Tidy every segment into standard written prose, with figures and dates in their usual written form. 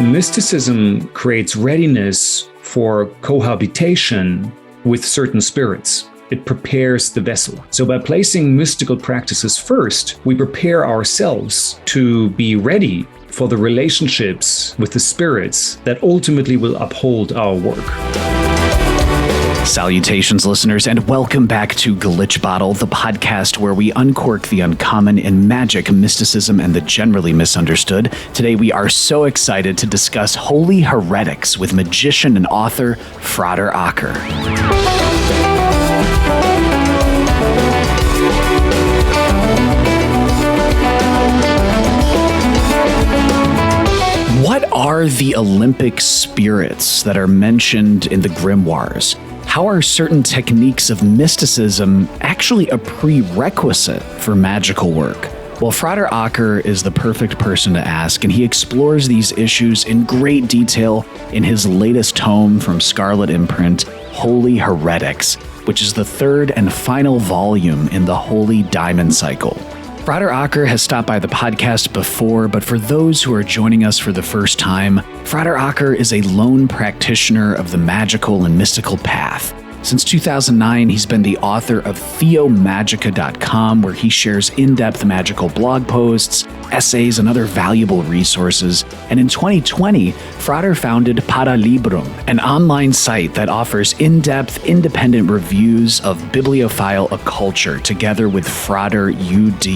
Mysticism creates readiness for cohabitation with certain spirits. It prepares the vessel. So by placing mystical practices first, we prepare ourselves to be ready for the relationships with the spirits that ultimately will uphold our work. Salutations, listeners, and welcome back to Glitch Bottle, the podcast where we uncork the uncommon in magic, mysticism, and the generally misunderstood. Today, we are so excited to discuss Holy Heretics with magician and author Frater Ocker. What are the Olympic spirits that are mentioned in the grimoires? How are certain techniques of mysticism actually a prerequisite for magical work? Well, Frater Ocker is the perfect person to ask, and he explores these issues in great detail in his latest tome from Scarlet Imprint, Holy Heretics, which is the third and final volume in the Holy Diamond Cycle. Frater Ocker has stopped by the podcast before, but for those who are joining us for the first time, Frater Ocker is a lone practitioner of the magical and mystical path. Since 2009, he's been the author of theomagica.com, where he shares in-depth magical blog posts, essays, and other valuable resources. And in 2020, Frater founded Paralibrum, an online site that offers in-depth, independent reviews of bibliophile occulture together with Frater UD.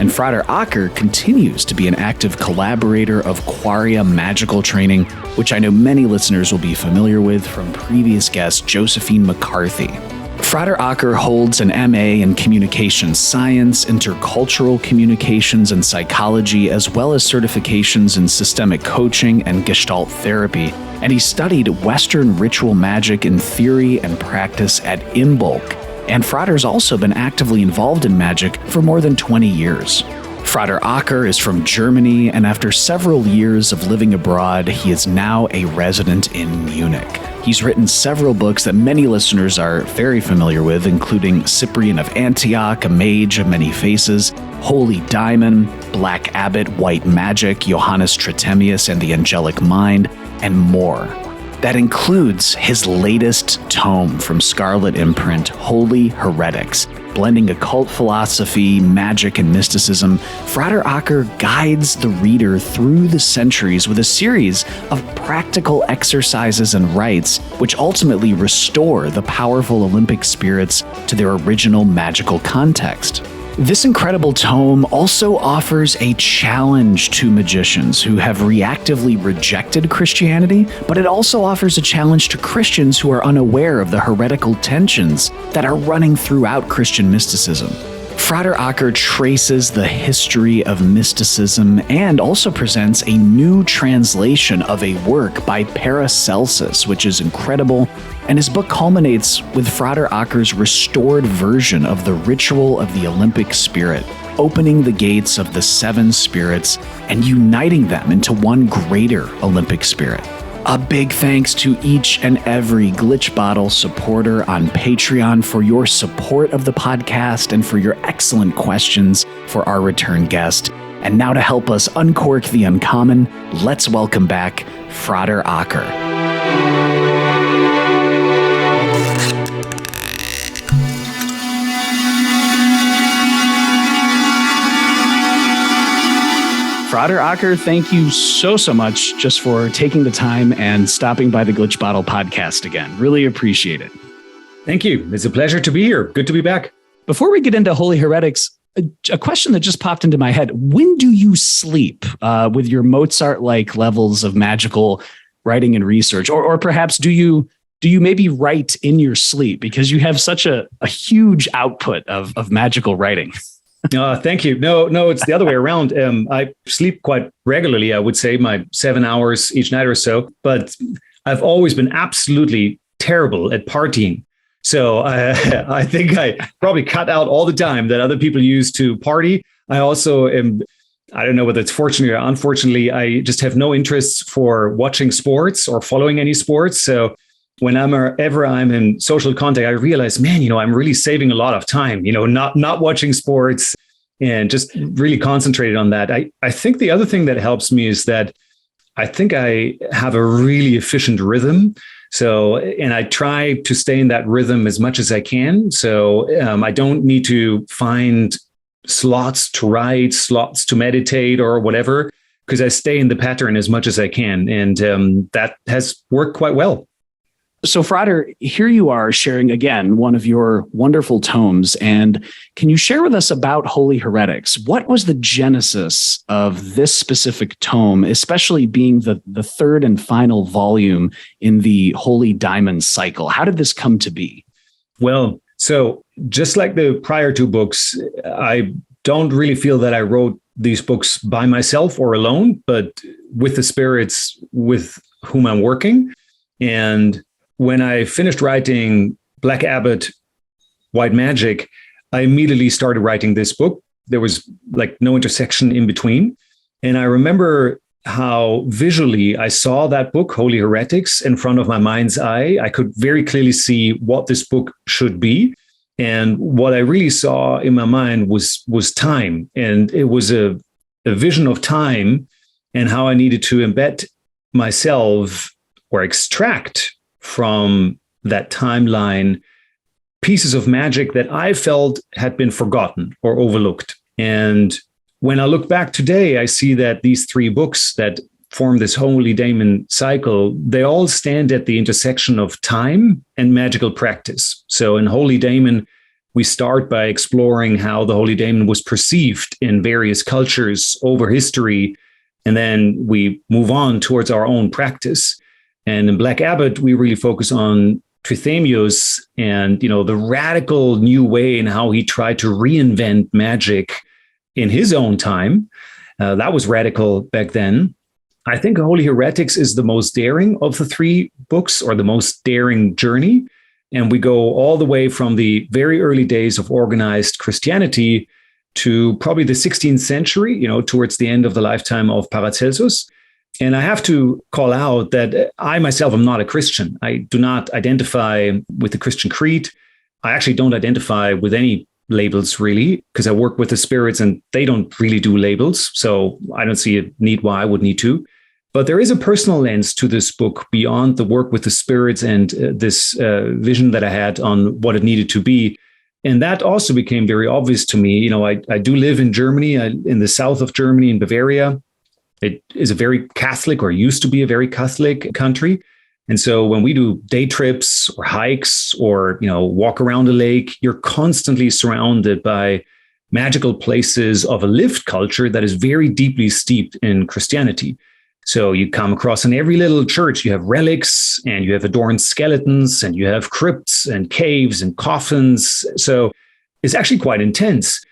And Frater Ocker continues to be an active collaborator of Quaria Magical Training, which I know many listeners will be familiar with from previous guest Josephine McCarthy. Frater Ocker holds an MA in Communications Science, Intercultural Communications, and Psychology, as well as certifications in Systemic Coaching and Gestalt Therapy, and he studied Western ritual magic in theory and practice at Imbolc. And Frater's also been actively involved in magic for more than 20 years. Frater Ocker is from Germany, and after several years of living abroad, he is now a resident in Munich. He's written several books that many listeners are very familiar with, including Cyprian of Antioch, A Mage of Many Faces, Holy Diamond, Black Abbot, White Magic, Johannes Tritemius and the Angelic Mind, and more. That includes his latest tome from Scarlet Imprint, Holy Heretics. Blending occult philosophy, magic, and mysticism, Frater Ocker guides the reader through the centuries with a series of practical exercises and rites which ultimately restore the powerful Olympic spirits to their original magical context. This incredible tome also offers a challenge to magicians who have reactively rejected Christianity, but it also offers a challenge to Christians who are unaware of the heretical tensions that are running throughout Christian mysticism. Frater Ocker traces the history of mysticism and also presents a new translation of a work by Paracelsus, which is incredible, and his book culminates with Frater Ocker's restored version of the ritual of the Olympic spirit, opening the gates of the seven spirits and uniting them into one greater Olympic spirit. A big thanks to each and every Glitch Bottle supporter on Patreon for your support of the podcast and for your excellent questions for our return guest. And now to help us uncork the uncommon, let's welcome back Frater Ocker. Frater Ocker, thank you so much just for taking the time and stopping by the Glitch Bottle podcast again. Really appreciate it. Thank you. It's a pleasure to be here. Good to be back. Before we get into Holy Heretics, a question that just popped into my head. When do you sleep with your Mozart-like levels of magical writing and research? Or perhaps do you maybe write in your sleep because you have such a huge output of magical writing? Thank you. No, it's the other way around. I sleep quite regularly, I would say, my 7 hours each night or so. But I've always been absolutely terrible at partying. So I think I probably cut out all the time that other people use to party. I also am, I don't know whether it's fortunately or unfortunately, I just have no interest for watching sports or following any sports. So whenever I'm in social contact, I realize, man, I'm really saving a lot of time, not watching sports and just really concentrated on that. I think the other thing that helps me is that I think I have a really efficient rhythm. So, and I try to stay in that rhythm as much as I can. So I don't need to find slots to write, slots to meditate or whatever, because I stay in the pattern as much as I can. And that has worked quite well. So, Frater, here you are sharing again one of your wonderful tomes. And can you share with us about Holy Heretics? What was the genesis of this specific tome, especially being the third and final volume in the Holy Diamond cycle? How did this come to be? Well, so just like the prior two books, I don't really feel that I wrote these books by myself or alone, but with the spirits with whom I'm working. And when I finished writing Black Abbot, White Magic, I immediately started writing this book. There was like no intersection in between. And I remember how visually I saw that book, Holy Heretics, in front of my mind's eye. I could very clearly see what this book should be. And what I really saw in my mind was time. And it was a vision of time and how I needed to embed myself or extract from that timeline pieces of magic that I felt had been forgotten or overlooked. And when I look back today, I see that these three books that form this Holy Daemon cycle, they all stand at the intersection of time and magical practice. So in Holy Daemon, we start by exploring how the Holy Daemon was perceived in various cultures over history, and then we move on towards our own practice. And in Black Abbot, we really focus on Trithemius and, the radical new way in how he tried to reinvent magic in his own time. That was radical back then. I think Holy Heretics is the most daring of the three books, or the most daring journey. And we go all the way from the very early days of organized Christianity to probably the 16th century, towards the end of the lifetime of Paracelsus. And I have to call out that I myself am not a Christian. I do not identify with the Christian creed. I actually don't identify with any labels, really, because I work with the spirits and they don't really do labels. So I don't see a need why I would need to. But there is a personal lens to this book beyond the work with the spirits and this vision that I had on what it needed to be. And that also became very obvious to me. I do live in Germany, in the south of Germany, in Bavaria. It is a very Catholic, or used to be a very Catholic country. And so when we do day trips or hikes or, walk around a lake, you're constantly surrounded by magical places of a lived culture that is very deeply steeped in Christianity. So you come across in every little church, you have relics and you have adorned skeletons and you have crypts and caves and coffins. So it's actually quite intense.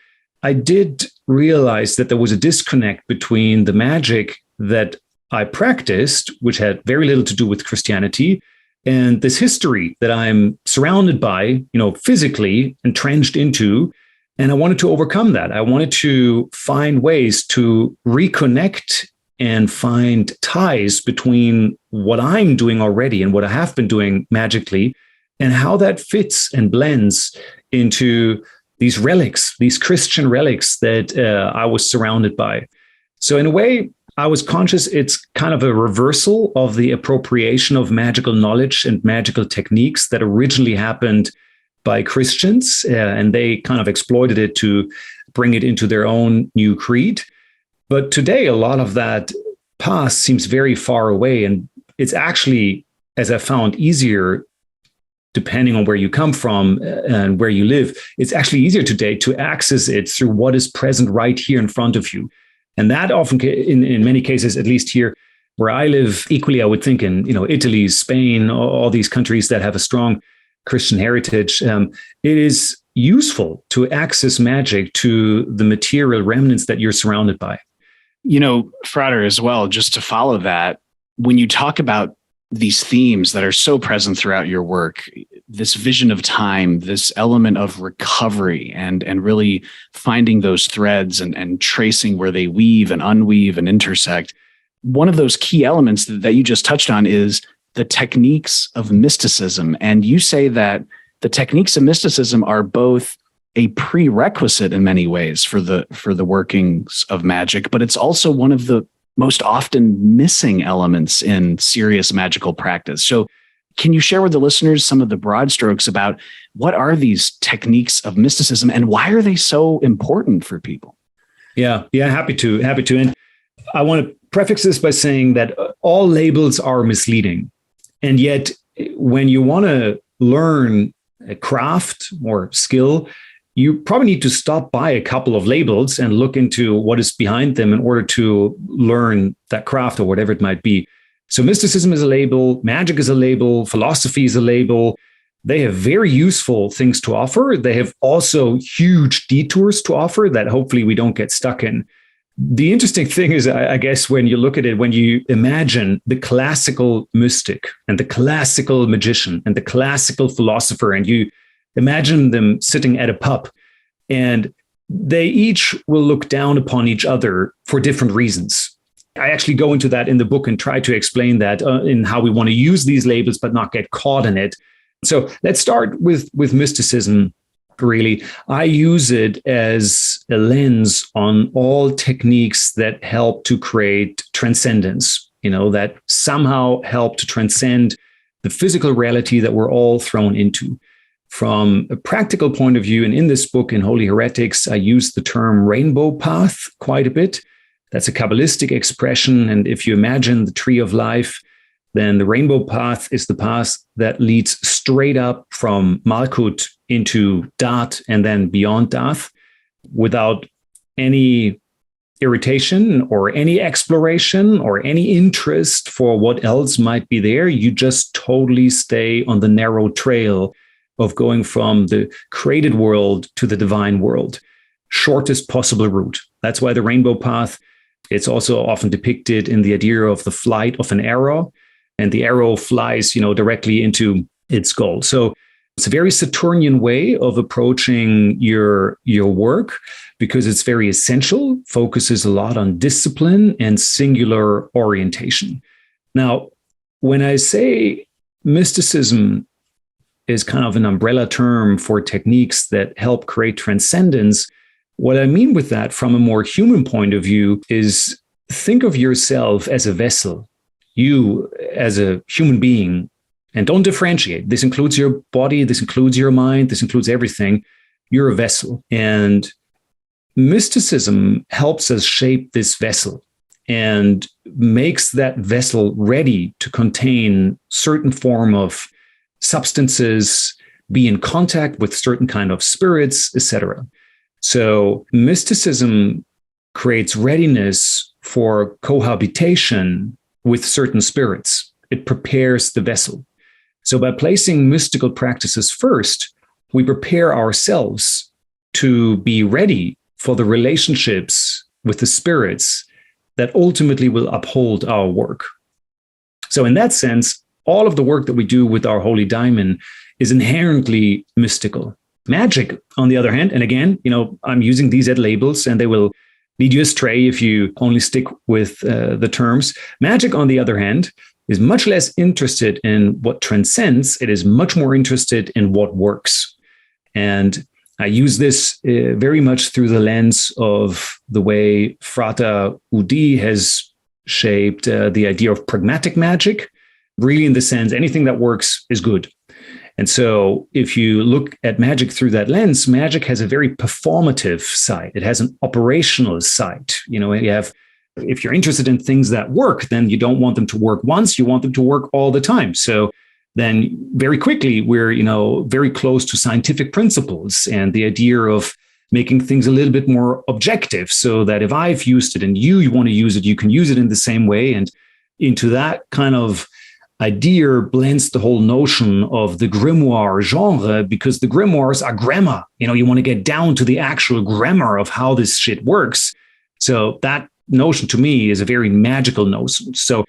I did realize that there was a disconnect between the magic that I practiced, which had very little to do with Christianity, and this history that I'm surrounded by, physically entrenched into. And I wanted to overcome that. I wanted to find ways to reconnect and find ties between what I'm doing already and what I have been doing magically, and how that fits and blends into these relics, these Christian relics that I was surrounded by. So in a way, I was conscious it's kind of a reversal of the appropriation of magical knowledge and magical techniques that originally happened by Christians, and they kind of exploited it to bring it into their own new creed. But today, a lot of that past seems very far away, and it's actually, as I found, easier, depending on where you come from and where you live, it's actually easier today to access it through what is present right here in front of you. And that often, in many cases, at least here where I live, equally, I would think in Italy, Spain, all these countries that have a strong Christian heritage, it is useful to access magic to the material remnants that you're surrounded by. Frater, as well, just to follow that, when you talk about these themes that are so present throughout your work, this vision of time, this element of recovery, and really finding those threads and tracing where they weave and unweave and intersect. One of those key elements that you just touched on is the techniques of mysticism. And you say that the techniques of mysticism are both a prerequisite in many ways for the workings of magic, but it's also one of the most often missing elements in serious magical practice. So can you share with the listeners some of the broad strokes about what are these techniques of mysticism and why are they so important for people? Yeah, happy to. And I want to prefix this by saying that all labels are misleading. And yet, when you want to learn a craft or skill, you probably need to stop by a couple of labels and look into what is behind them in order to learn that craft or whatever it might be. So mysticism is a label, magic is a label, philosophy is a label. They have very useful things to offer. They have also huge detours to offer that hopefully we don't get stuck in. The interesting thing is, I guess, when you look at it, when you imagine the classical mystic and the classical magician and the classical philosopher, and you imagine them sitting at a pub, and they each will look down upon each other for different reasons. I actually go into that in the book and try to explain that in how we want to use these labels, but not get caught in it. So let's start with mysticism. Really, I use it as a lens on all techniques that help to create transcendence, that somehow help to transcend the physical reality that we're all thrown into. From a practical point of view, and in this book, in Holy Heretics, I use the term rainbow path quite a bit. That's a Kabbalistic expression. And if you imagine the tree of life, then the rainbow path is the path that leads straight up from Malkut into Dat and then beyond Dat without any irritation or any exploration or any interest for what else might be there. You just totally stay on the narrow trail of going from the created world to the divine world. Shortest possible route. That's why the rainbow path, it's also often depicted in the idea of the flight of an arrow. And the arrow flies, directly into its goal. So it's a very Saturnian way of approaching your work because it's very essential, focuses a lot on discipline and singular orientation. Now, when I say mysticism is kind of an umbrella term for techniques that help create transcendence, what I mean with that from a more human point of view is think of yourself as a vessel. You as a human being, and don't differentiate. This includes your body, this includes your mind, this includes everything. You're a vessel. And mysticism helps us shape this vessel and makes that vessel ready to contain certain form of substances, be in contact with certain kind of spirits, etc. So mysticism creates readiness for cohabitation with certain spirits. It prepares the vessel. So by placing mystical practices first, we prepare ourselves to be ready for the relationships with the spirits that ultimately will uphold our work. So in that sense, all of the work that we do with our holy diamond is inherently mystical. Magic, on the other hand, and again, I'm using these as labels and they will lead you astray if you only stick with the terms. Magic, on the other hand, is much less interested in what transcends. It is much more interested in what works. And I use this very much through the lens of the way Frater Ocker has shaped the idea of pragmatic magic, really in the sense anything that works is good. And so if you look at magic through that lens, magic has a very performative side. It has an operational side. If you're interested in things that work, then you don't want them to work once, you want them to work all the time. So then very quickly, we're, very close to scientific principles and the idea of making things a little bit more objective so that if I've used it and you want to use it, you can use it in the same way. And into that kind of idea blends the whole notion of the grimoire genre, because the grimoires are grammar. You want to get down to the actual grammar of how this shit works. So that notion to me is a very magical notion. So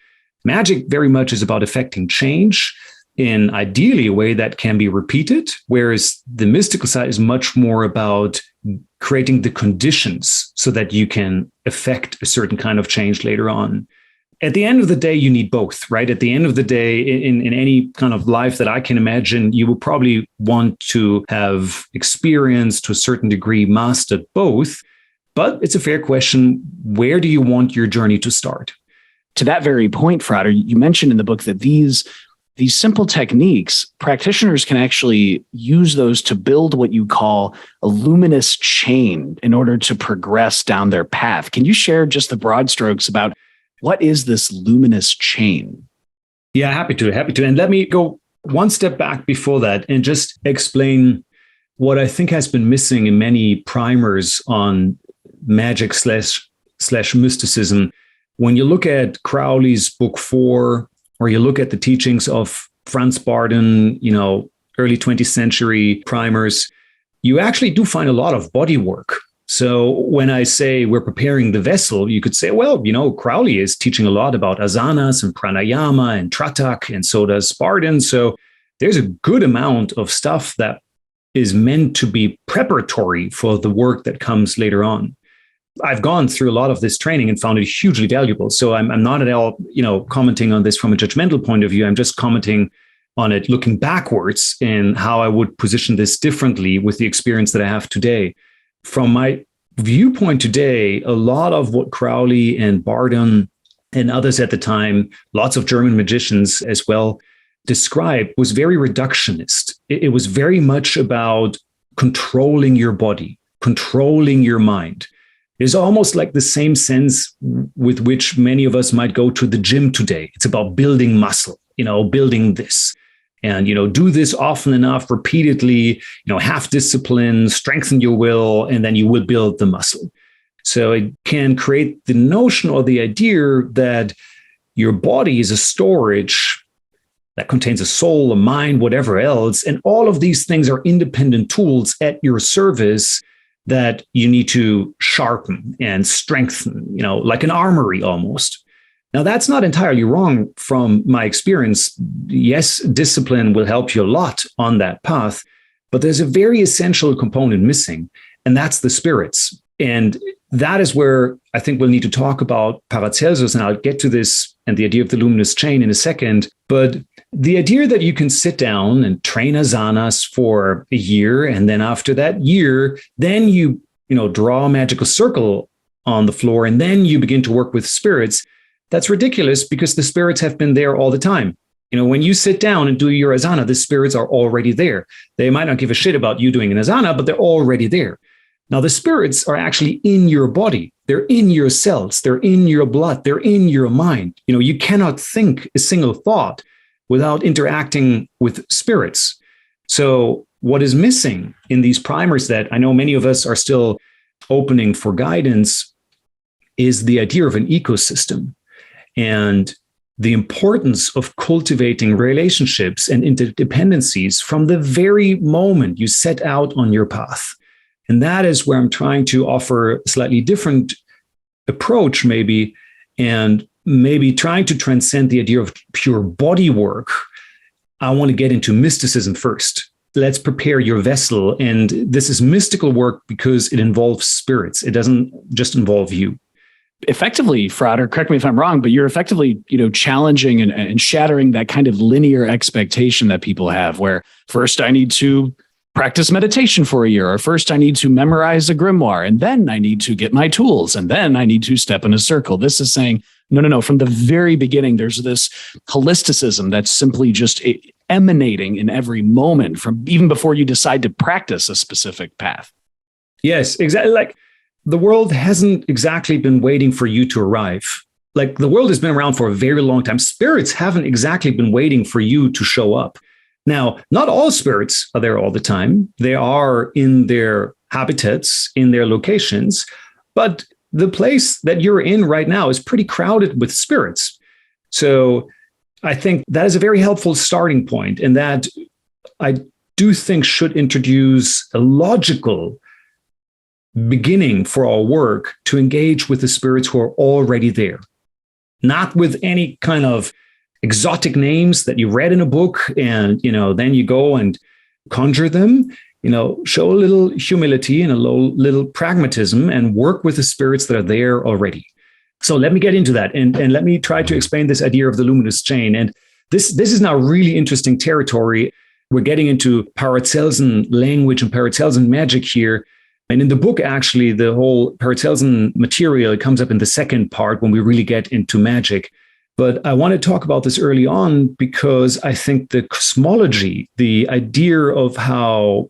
magic very much is about affecting change in ideally a way that can be repeated, whereas the mystical side is much more about creating the conditions so that you can affect a certain kind of change later on. At the end of the day, you need both, right? At the end of the day, in any kind of life that I can imagine, you will probably want to have experience to a certain degree, mastered both. But it's a fair question. Where do you want your journey to start? To that very point, Frater, you mentioned in the book that these simple techniques, practitioners can actually use those to build what you call a luminous chain in order to progress down their path. Can you share just the broad strokes about what is this luminous chain? Yeah, happy to. And let me go one step back before that and just explain what I think has been missing in many primers on magic slash mysticism. When you look at Crowley's book 4, or you look at the teachings of Franz Bardon, early 20th century primers, you actually do find a lot of body work. So when I say we're preparing the vessel, you could say, well, Crowley is teaching a lot about asanas and pranayama and tratak, and so does Bardon. So there's a good amount of stuff that is meant to be preparatory for the work that comes later on. I've gone through a lot of this training and found it hugely valuable. So I'm not at all, commenting on this from a judgmental point of view. I'm just commenting on it looking backwards and how I would position this differently with the experience that I have today. From my viewpoint today, a lot of what Crowley and Bardon and others at the time, lots of German magicians as well, described was very reductionist. It was very much about controlling your body, controlling your mind. It's almost like the same sense with which many of us might go to the gym today. It's about building muscle, building this. And, do this often enough, repeatedly, have discipline, strengthen your will, and then you will build the muscle. So it can create the notion or the idea that your body is a storage that contains a soul, a mind, whatever else. And all of these things are independent tools at your service that you need to sharpen and strengthen, like an armory almost. Now, that's not entirely wrong from my experience. Yes, discipline will help you a lot on that path, but there's a very essential component missing, and that's the spirits. And that is where I think we'll need to talk about Paracelsus, and I'll get to this and the idea of the luminous chain in a second. But the idea that you can sit down and train asanas for a year, and then after that year, then you draw a magical circle on the floor, and then you begin to work with spirits. That's ridiculous, because the spirits have been there all the time. When you sit down and do your asana, the spirits are already there. They might not give a shit about you doing an asana, but they're already there. Now, the spirits are actually in your body. They're in your cells. They're in your blood. They're in your mind. You cannot think a single thought without interacting with spirits. So what is missing in these primers that I know many of us are still opening for guidance is the idea of an ecosystem and the importance of cultivating relationships and interdependencies from the very moment you set out on your path. And that is where I'm trying to offer a slightly different approach, maybe, and maybe trying to transcend the idea of pure body work. I want to get into mysticism first. Let's prepare your vessel. And this is mystical work because it involves spirits. It doesn't just involve you. Effectively, Frater, correct me if I'm wrong, but you're effectively, challenging and shattering that kind of linear expectation that people have, where first I need to practice meditation for a year, or first I need to memorize a grimoire, and then I need to get my tools, and then I need to step in a circle. This is saying, no. From the very beginning, there's this holisticism that's simply just emanating in every moment from even before you decide to practice a specific path. Yes, exactly. Like the world hasn't exactly been waiting for you to arrive. Like the world has been around for a very long time. Spirits haven't exactly been waiting for you to show up. Now, not all spirits are there all the time. They are in their habitats, in their locations, but the place that you're in right now is pretty crowded with spirits. So I think that is a very helpful starting point, and that I do think should introduce a logical beginning for our work to engage with the spirits who are already there, not with any kind of exotic names that you read in a book and, then you go and conjure them. Show a little humility and a little pragmatism and work with the spirits that are there already. So let me get into that and let me try to explain this idea of the luminous chain. And this is now really interesting territory. We're getting into Paracelsian language and Paracelsian magic here. And in the book, actually, the whole Paracelsian material comes up in the second part when we really get into magic. But I want to talk about this early on because I think the cosmology, the idea of how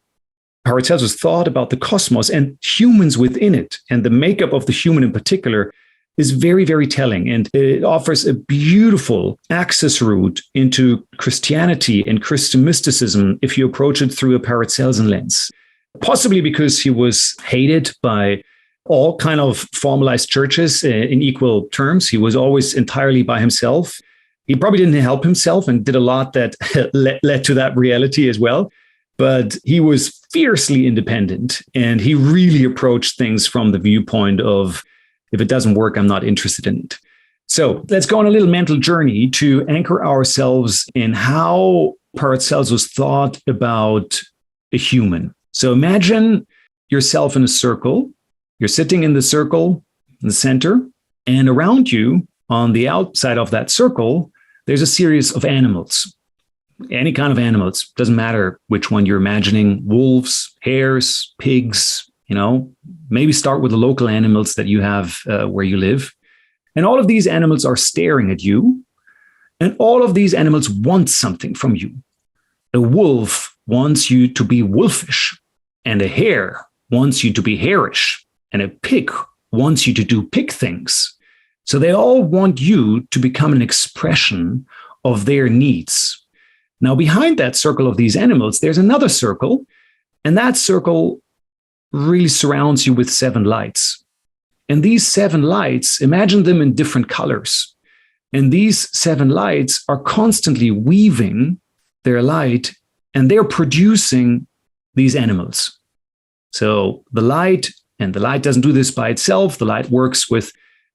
Paracelsus thought about the cosmos and humans within it, and the makeup of the human in particular, is very, very telling. And it offers a beautiful access route into Christianity and Christian mysticism if you approach it through a Paracelsian lens. Possibly because he was hated by all kind of formalized churches in equal terms. He was always entirely by himself. He probably didn't help himself and did a lot that led to that reality as well. But he was fiercely independent, and he really approached things from the viewpoint of, if it doesn't work, I'm not interested in it. So let's go on a little mental journey to anchor ourselves in how Paracelsus thought about a human. So imagine yourself in a circle. You're sitting in the circle in the center, and around you on the outside of that circle, there's a series of animals. Any kind of animals, doesn't matter which one you're imagining, wolves, hares, pigs, maybe start with the local animals that you have where you live. And all of these animals are staring at you, and all of these animals want something from you. A wolf wants you to be wolfish, and a hare wants you to be harish, and a pig wants you to do pig things. So they all want you to become an expression of their needs. Now, behind that circle of these animals, there's another circle, and that circle really surrounds you with 7 lights. And these 7 lights, imagine them in different colors. And these 7 lights are constantly weaving their light, and they're producing these animals. So the light doesn't do this by itself. The light works with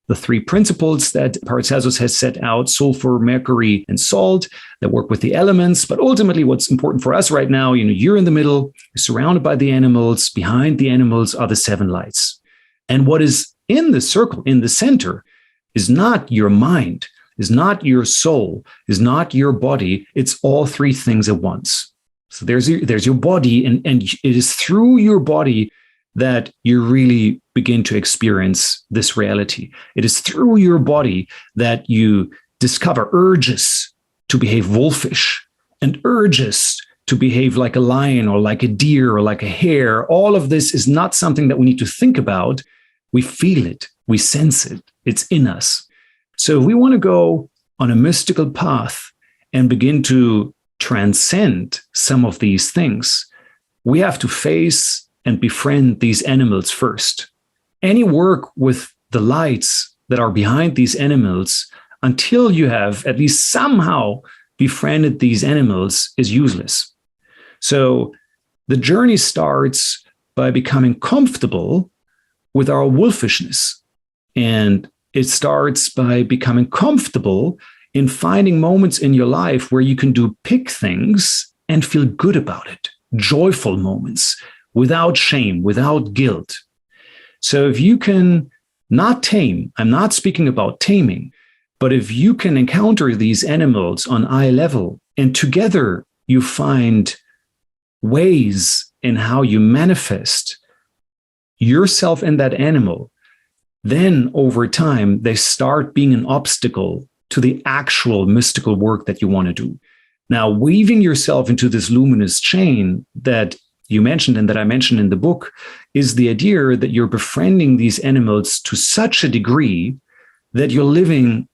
the 3 principles that Paracelsus has set out, sulfur, mercury, and salt, that work with the elements. But ultimately, what's important for us right now, you're in the middle, you're surrounded by the animals. Behind the animals are the 7 lights. And what is in the circle, in the center, is not your mind, is not your soul, is not your body. It's all 3 things at once. So there's your body, and it is through your body that you really begin to experience this reality. It is through your body that you discover urges to behave wolfish and urges to behave like a lion or like a deer or like a hare. All of this is not something that we need to think about. We feel it, we sense it, it's in us. So if we want to go on a mystical path and begin to transcend some of these things, we have to face and befriend these animals first. Any work with the lights that are behind these animals, until you have at least somehow befriended these animals, is useless. So the journey starts by becoming comfortable with our wolfishness. And it starts by becoming comfortable in finding moments in your life where you can do pig things and feel good about it. Joyful moments, without shame, without guilt. So if you can not tame, I'm not speaking about taming, but if you can encounter these animals on eye level, and together you find ways in how you manifest yourself in that animal, then over time, they start being an obstacle to the actual mystical work that you want to do. Now, weaving yourself into this luminous chain that you mentioned and that I mentioned in the book is the idea that you're befriending these animals to such a degree that you're living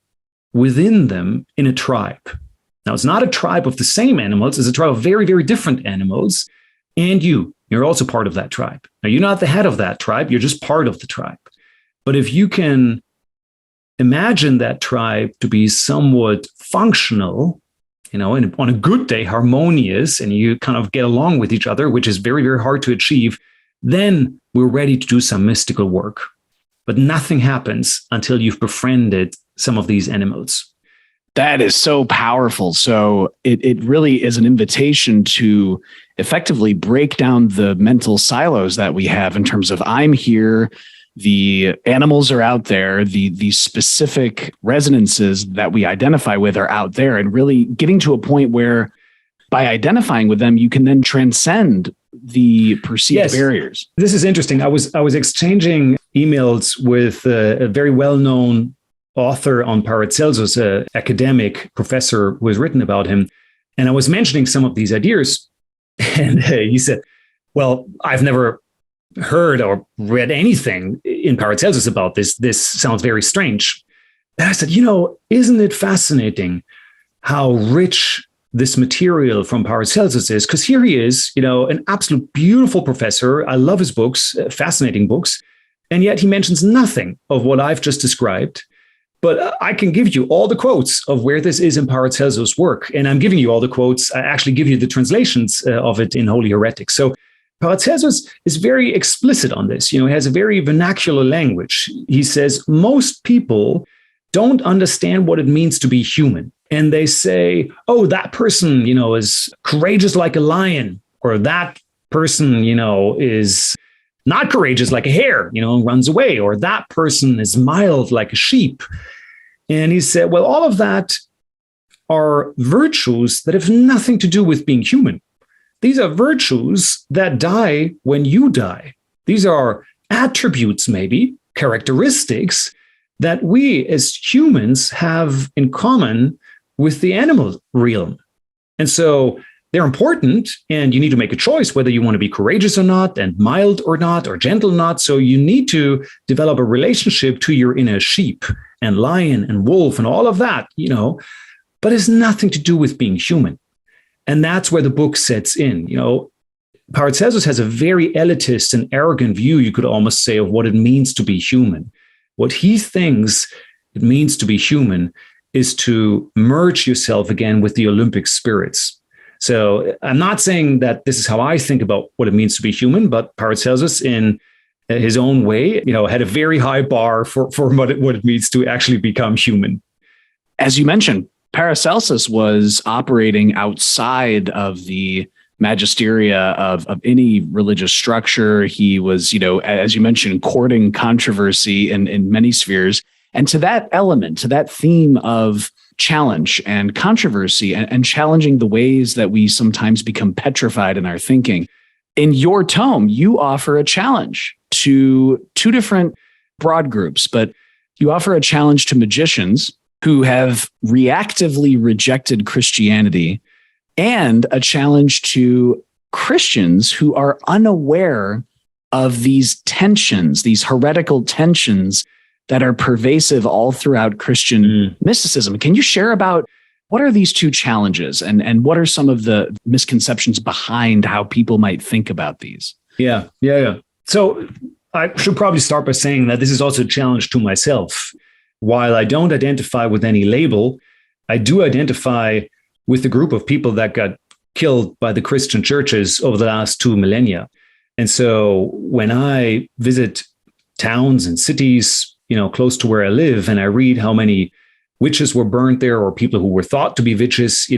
within them in a tribe. Now, it's not a tribe of the same animals, it's a tribe of very, very different animals. And you're also part of that tribe. Now, you're not the head of that tribe, you're just part of the tribe. But if you can imagine that tribe to be somewhat functional, and on a good day, harmonious, and you kind of get along with each other, which is very, very hard to achieve, then we're ready to do some mystical work. But nothing happens until you've befriended some of these animals. That is so powerful. So it really is an invitation to effectively break down the mental silos that we have in terms of I'm here, the animals are out there, the specific resonances that we identify with are out there, and really getting to a point where by identifying with them, you can then transcend the perceived barriers. This is interesting. I was exchanging emails with a very well-known author on Paracelsus, an academic professor who has written about him. And I was mentioning some of these ideas. And he said, well, I've never heard or read anything in Paracelsus about this. This sounds very strange. And I said, isn't it fascinating how rich this material from Paracelsus is? Because here he is, an absolute beautiful professor. I love his books, fascinating books. And yet he mentions nothing of what I've just described. But I can give you all the quotes of where this is in Paracelsus' work. And I'm giving you all the quotes. I actually give you the translations of it in Holy Heretics. So Paracelsus is very explicit on this. He has a very vernacular language. He says most people don't understand what it means to be human. And they say, oh, that person, is courageous like a lion, or that person, is not courageous like a hare, and runs away, or that person is mild like a sheep. And he said, well, all of that are virtues that have nothing to do with being human. These are virtues that die when you die. These are attributes, maybe, characteristics that we as humans have in common with the animal realm. And so they're important, and you need to make a choice whether you want to be courageous or not, and mild or not, or gentle or not. So you need to develop a relationship to your inner sheep and lion and wolf and all of that, but it's nothing to do with being human. And that's where the book sets in. Paracelsus has a very elitist and arrogant view, you could almost say, of what it means to be human. What he thinks it means to be human is to merge yourself again with the Olympic spirits. So I'm not saying that this is how I think about what it means to be human, but Paracelsus, in his own way, had a very high bar for what it means to actually become human. As you mentioned, Paracelsus was operating outside of the magisteria of any religious structure. He was, as you mentioned, courting controversy in many spheres. And to that element, to that theme of challenge and controversy and challenging the ways that we sometimes become petrified in our thinking, in your tome, you offer a challenge to two different broad groups, but you offer a challenge to magicians who have reactively rejected Christianity, and a challenge to Christians who are unaware of these tensions, these heretical tensions that are pervasive all throughout Christian mysticism. Can you share about what are these two challenges, and what are some of the misconceptions behind how people might think about these? Yeah. So I should probably start by saying that this is also a challenge to myself. While I don't identify with any label, I do identify with the group of people that got killed by the Christian churches over the last 2 millennia. And so when I visit towns and cities, close to where I live, and I read how many witches were burned there, or people who were thought to be witches,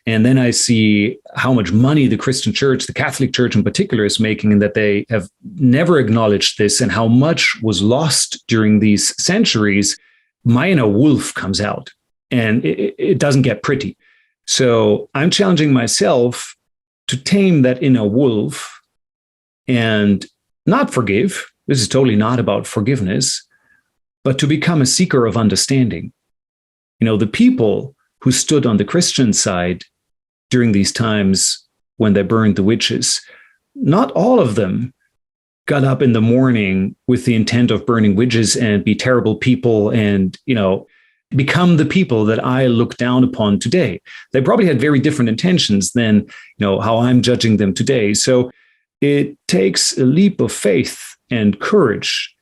and then I see how much money the Christian church, the Catholic Church in particular, is making, and that they have never acknowledged this, and how much was lost during these centuries, my inner wolf comes out, and it doesn't get pretty. So I'm challenging myself to tame that inner wolf and not forgive. This is totally not about forgiveness, but to become a seeker of understanding. The people who stood on the Christian side during these times when they burned the witches, not all of them got up in the morning with the intent of burning witches and be terrible people and, become the people that I look down upon today. They probably had very different intentions than, how I'm judging them today. So it takes a leap of faith and courage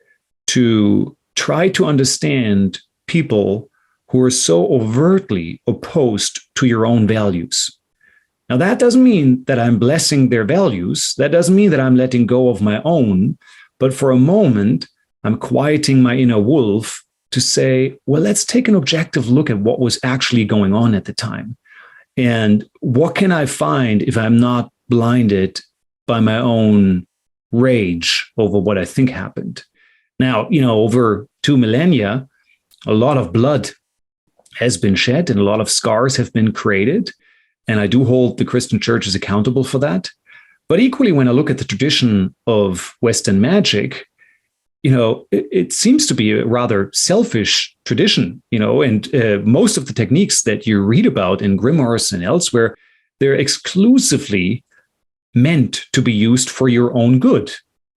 to try to understand people who are so overtly opposed to your own values. Now, that doesn't mean that I'm blessing their values. That doesn't mean that I'm letting go of my own. But for a moment, I'm quieting my inner wolf to say, well, let's take an objective look at what was actually going on at the time. And what can I find if I'm not blinded by my own rage over what I think happened? Now, over 2 millennia, a lot of blood has been shed and a lot of scars have been created. And I do hold the Christian churches accountable for that. But equally, when I look at the tradition of Western magic, it seems to be a rather selfish tradition, and most of the techniques that you read about in grimoires and elsewhere, they're exclusively meant to be used for your own good.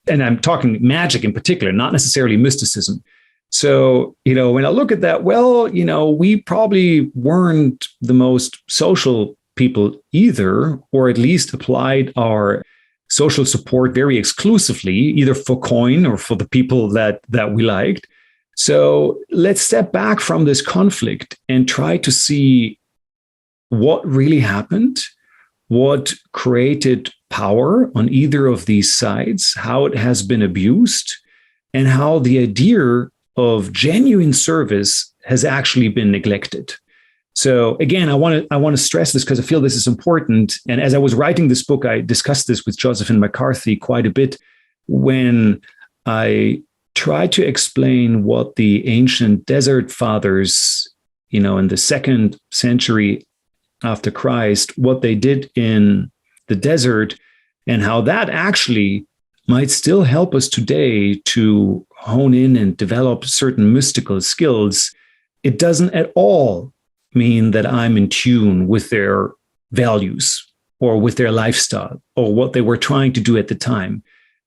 And I'm talking magic in particular, not necessarily mysticism. So, when I look at that, we probably weren't the most social people either, or at least applied our social support very exclusively, either for coin or for the people that we liked. So let's step back from this conflict and try to see what really happened, what created power on either of these sides, how it has been abused, and how the idea of genuine service has actually been neglected. So again, I want to stress this because I feel this is important. And as I was writing this book, I discussed this with Josephine McCarthy quite a bit when I tried to explain what the ancient desert fathers, in the 2nd century after Christ, what they did in the desert and how that actually might still help us today to hone in and develop certain mystical skills. It doesn't at all mean that I'm in tune with their values or with their lifestyle or what they were trying to do at the time.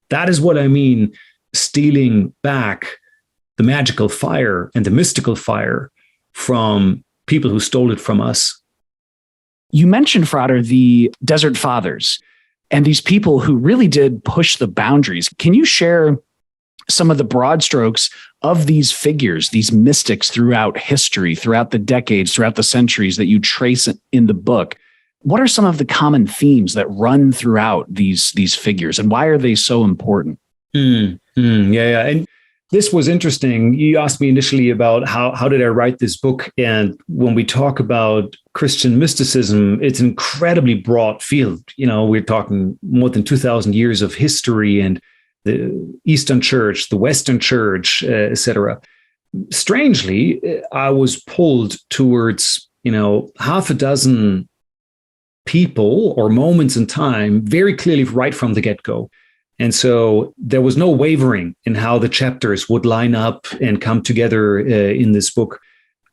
That is what I mean, stealing back the magical fire and the mystical fire from people who stole it from us. You mentioned, Frater, the Desert Fathers and these people who really did push the boundaries. Can you share some of the broad strokes of these figures, these mystics throughout history, throughout the decades, throughout the centuries that you trace in the book? What are some of the common themes that run throughout these figures, and why are they so important? Yeah. And this was interesting. You asked me initially about how did I write this book? And when we talk about Christian mysticism, it's an incredibly broad field. We're talking more than 2,000 years of history and the Eastern Church, the Western Church, etc. Strangely, I was pulled towards, half a dozen people or moments in time very clearly right from the get-go. And so there was no wavering in how the chapters would line up and come together in this book.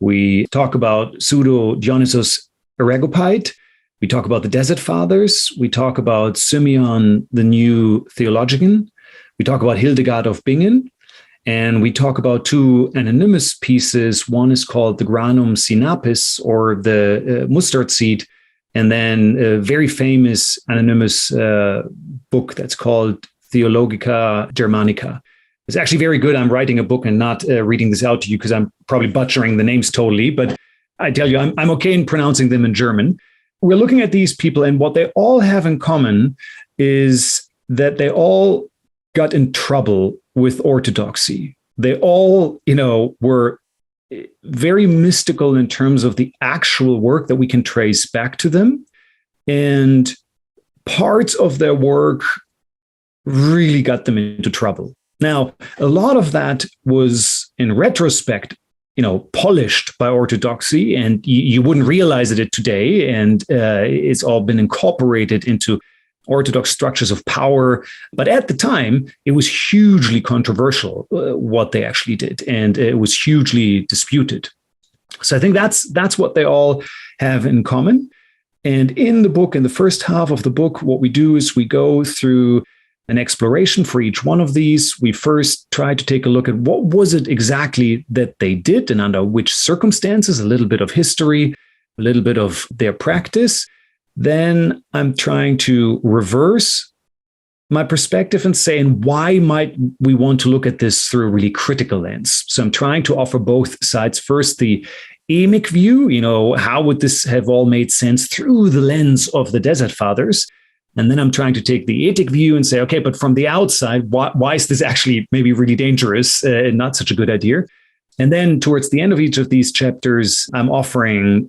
We talk about Pseudo Dionysius Areopagite. We talk about the Desert Fathers. We talk about Simeon, the New Theologian. We talk about Hildegard of Bingen. And we talk about 2 anonymous pieces. One is called the Granum Sinapis, or the mustard seed. And then a very famous anonymous book that's called Theologica Germanica. It's actually very good. I'm writing a book and not reading this out to you because I'm probably butchering the names totally. But I tell you, I'm okay in pronouncing them in German. We're looking at these people, and what they all have in common is that they all got in trouble with orthodoxy. They all, were very mystical in terms of the actual work that we can trace back to them. And parts of their work really got them into trouble. Now, a lot of that was, in retrospect, polished by orthodoxy, and you wouldn't realize it today. And it's all been incorporated into orthodox structures of power. But at the time, it was hugely controversial what they actually did, and it was hugely disputed. So I think that's what they all have in common. And in the book, in the first half of the book, what we do is we go through an exploration for each one of these. We first try to take a look at what was it exactly that they did and under which circumstances, a little bit of history, a little bit of their practice. Then I'm trying to reverse my perspective and say, and why might we want to look at this through a really critical lens? So I'm trying to offer both sides. First, the emic view, how would this have all made sense through the lens of the Desert Fathers? And then I'm trying to take the etic view and say, okay, but from the outside, why is this actually maybe really dangerous and not such a good idea? And then towards the end of each of these chapters, I'm offering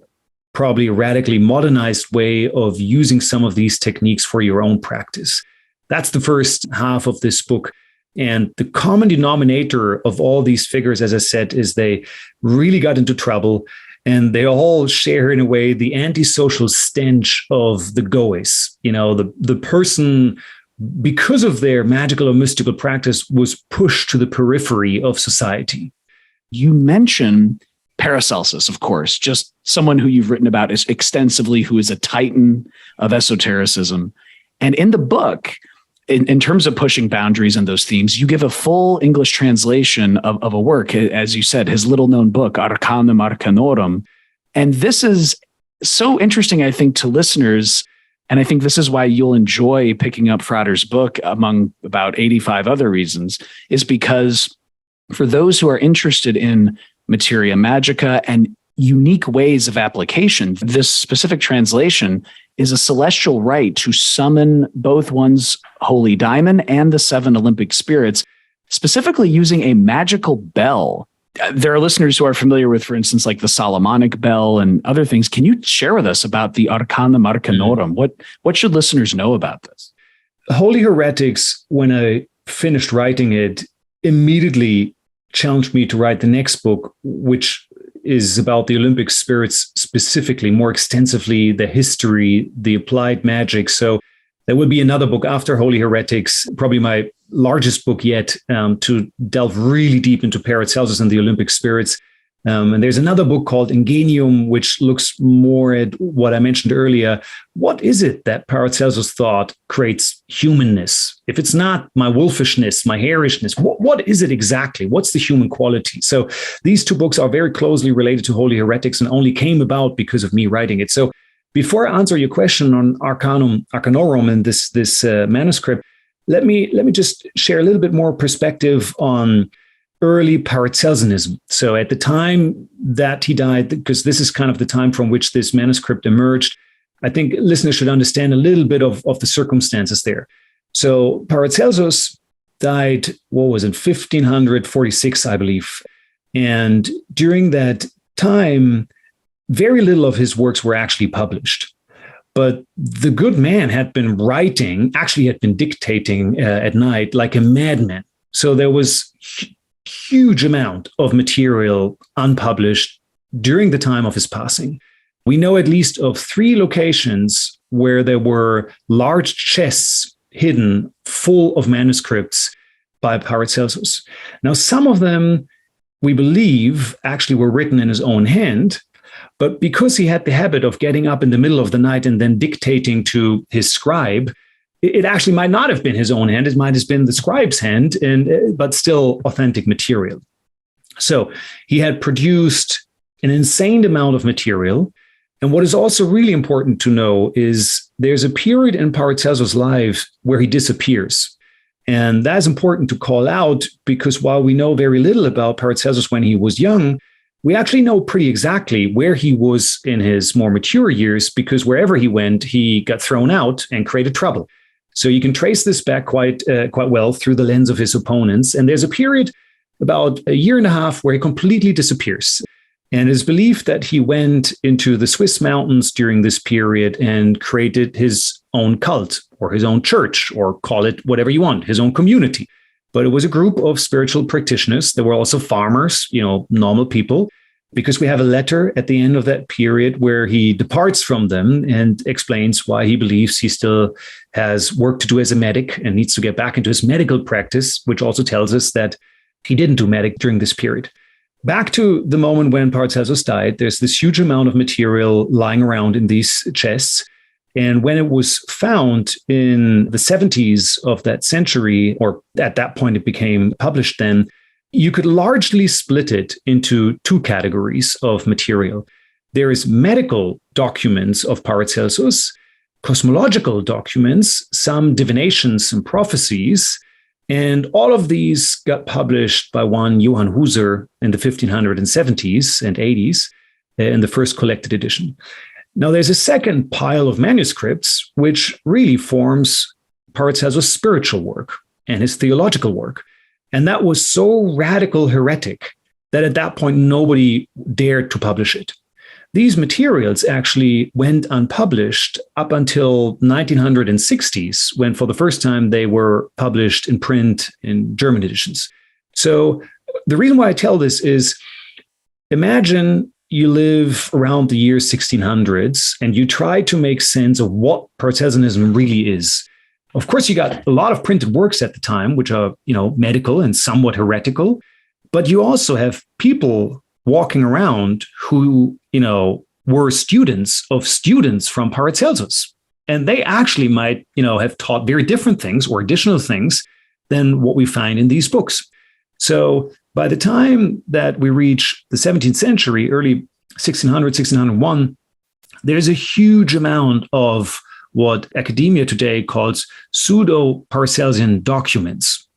probably a radically modernized way of using some of these techniques for your own practice. That's the first half of this book. And the common denominator of all these figures, as I said, is they really got into trouble, and they all share in a way the antisocial stench of the Goes, the person because of their magical or mystical practice, was pushed to the periphery of society. You mention Paracelsus, of course, just someone who you've written about extensively, who is a titan of esotericism. And in the book, in terms of pushing boundaries and those themes, you give a full English translation of a work, as you said, his little-known book, Arcanum Arcanorum. And this is so interesting, I think, to listeners. And I think this is why you'll enjoy picking up Frater's book, among about 85 other reasons, is because for those who are interested in materia magica and unique ways of application, this specific translation is a celestial rite to summon both one's holy diamond and the 7 Olympic spirits, specifically using a magical bell. There are listeners who are familiar with, for instance, like the Solomonic bell and other things. Can you share with us about the Arcanum Arcanorum? What should listeners know about this? Holy Heretics, when I finished writing it, immediately challenged me to write the next book, which is about the Olympic spirits specifically, more extensively, the history, the applied magic. So there will be another book after Holy Heretics, probably my largest book yet, to delve really deep into Paracelsus and the Olympic spirits. And there's another book called Ingenium, which looks more at what I mentioned earlier. What is it that Paracelsus thought creates humanness? If it's not my wolfishness, my harishness, what is it exactly? What's the human quality? So these 2 books are very closely related to Holy Heretics and only came about because of me writing it. So before I answer your question on Arcanum Arcanorum and this manuscript, let me just share a little bit more perspective on early Paracelsianism. So at the time that he died, because this is kind of the time from which this manuscript emerged, I think listeners should understand a little bit of the circumstances there. So Paracelsus died, 1546, I believe. And during that time, very little of his works were actually published. But the good man had been writing, actually had been dictating at night like a madman. So there was huge amount of material unpublished during the time of his passing. We know at least of 3 locations where there were large chests hidden full of manuscripts by Paracelsus. Now, some of them, we believe, actually were written in his own hand, but because he had the habit of getting up in the middle of the night and then dictating to his scribe, it actually might not have been his own hand. It might have been the scribe's hand, but still authentic material. So he had produced an insane amount of material. And what is also really important to know is there's a period in Paracelsus' life where he disappears. And that's important to call out because while we know very little about Paracelsus when he was young, we actually know pretty exactly where he was in his more mature years, because wherever he went, he got thrown out and created trouble. So you can trace this back quite well through the lens of his opponents. And there's a period about a year and a half where he completely disappears. And it is believed that he went into the Swiss mountains during this period and created his own cult or his own church, or call it whatever you want, his own community. But it was a group of spiritual practitioners. There were also farmers, normal people, because we have a letter at the end of that period where he departs from them and explains why he believes he still has work to do as a medic and needs to get back into his medical practice, which also tells us that he didn't do medic during this period. Back to the moment when Paracelsus died, there's this huge amount of material lying around in these chests. And when it was found in the 70s of that century, or at that point it became published then, you could largely split it into 2 categories of material. There is medical documents of Paracelsus, cosmological documents, some divinations and prophecies, and all of these got published by one Johann Huser in the 1570s and 80s in the first collected edition. Now, there's a second pile of manuscripts, which really forms Paracelsus' spiritual work and his theological work. And that was so radical heretic that at that point, nobody dared to publish it. These materials actually went unpublished up until 1960s, when for the first time they were published in print in German editions. So the reason why I tell this is, imagine you live around the year 1600s and you try to make sense of what Paracelsianism really is. Of course, you got a lot of printed works at the time, which are, medical and somewhat heretical, but you also have people walking around who, were students of students from Paracelsus. And they actually might, have taught very different things or additional things than what we find in these books. So by the time that we reach the 17th century, early 1600, 1601, there's a huge amount of what academia today calls pseudo-Paracelsian documents.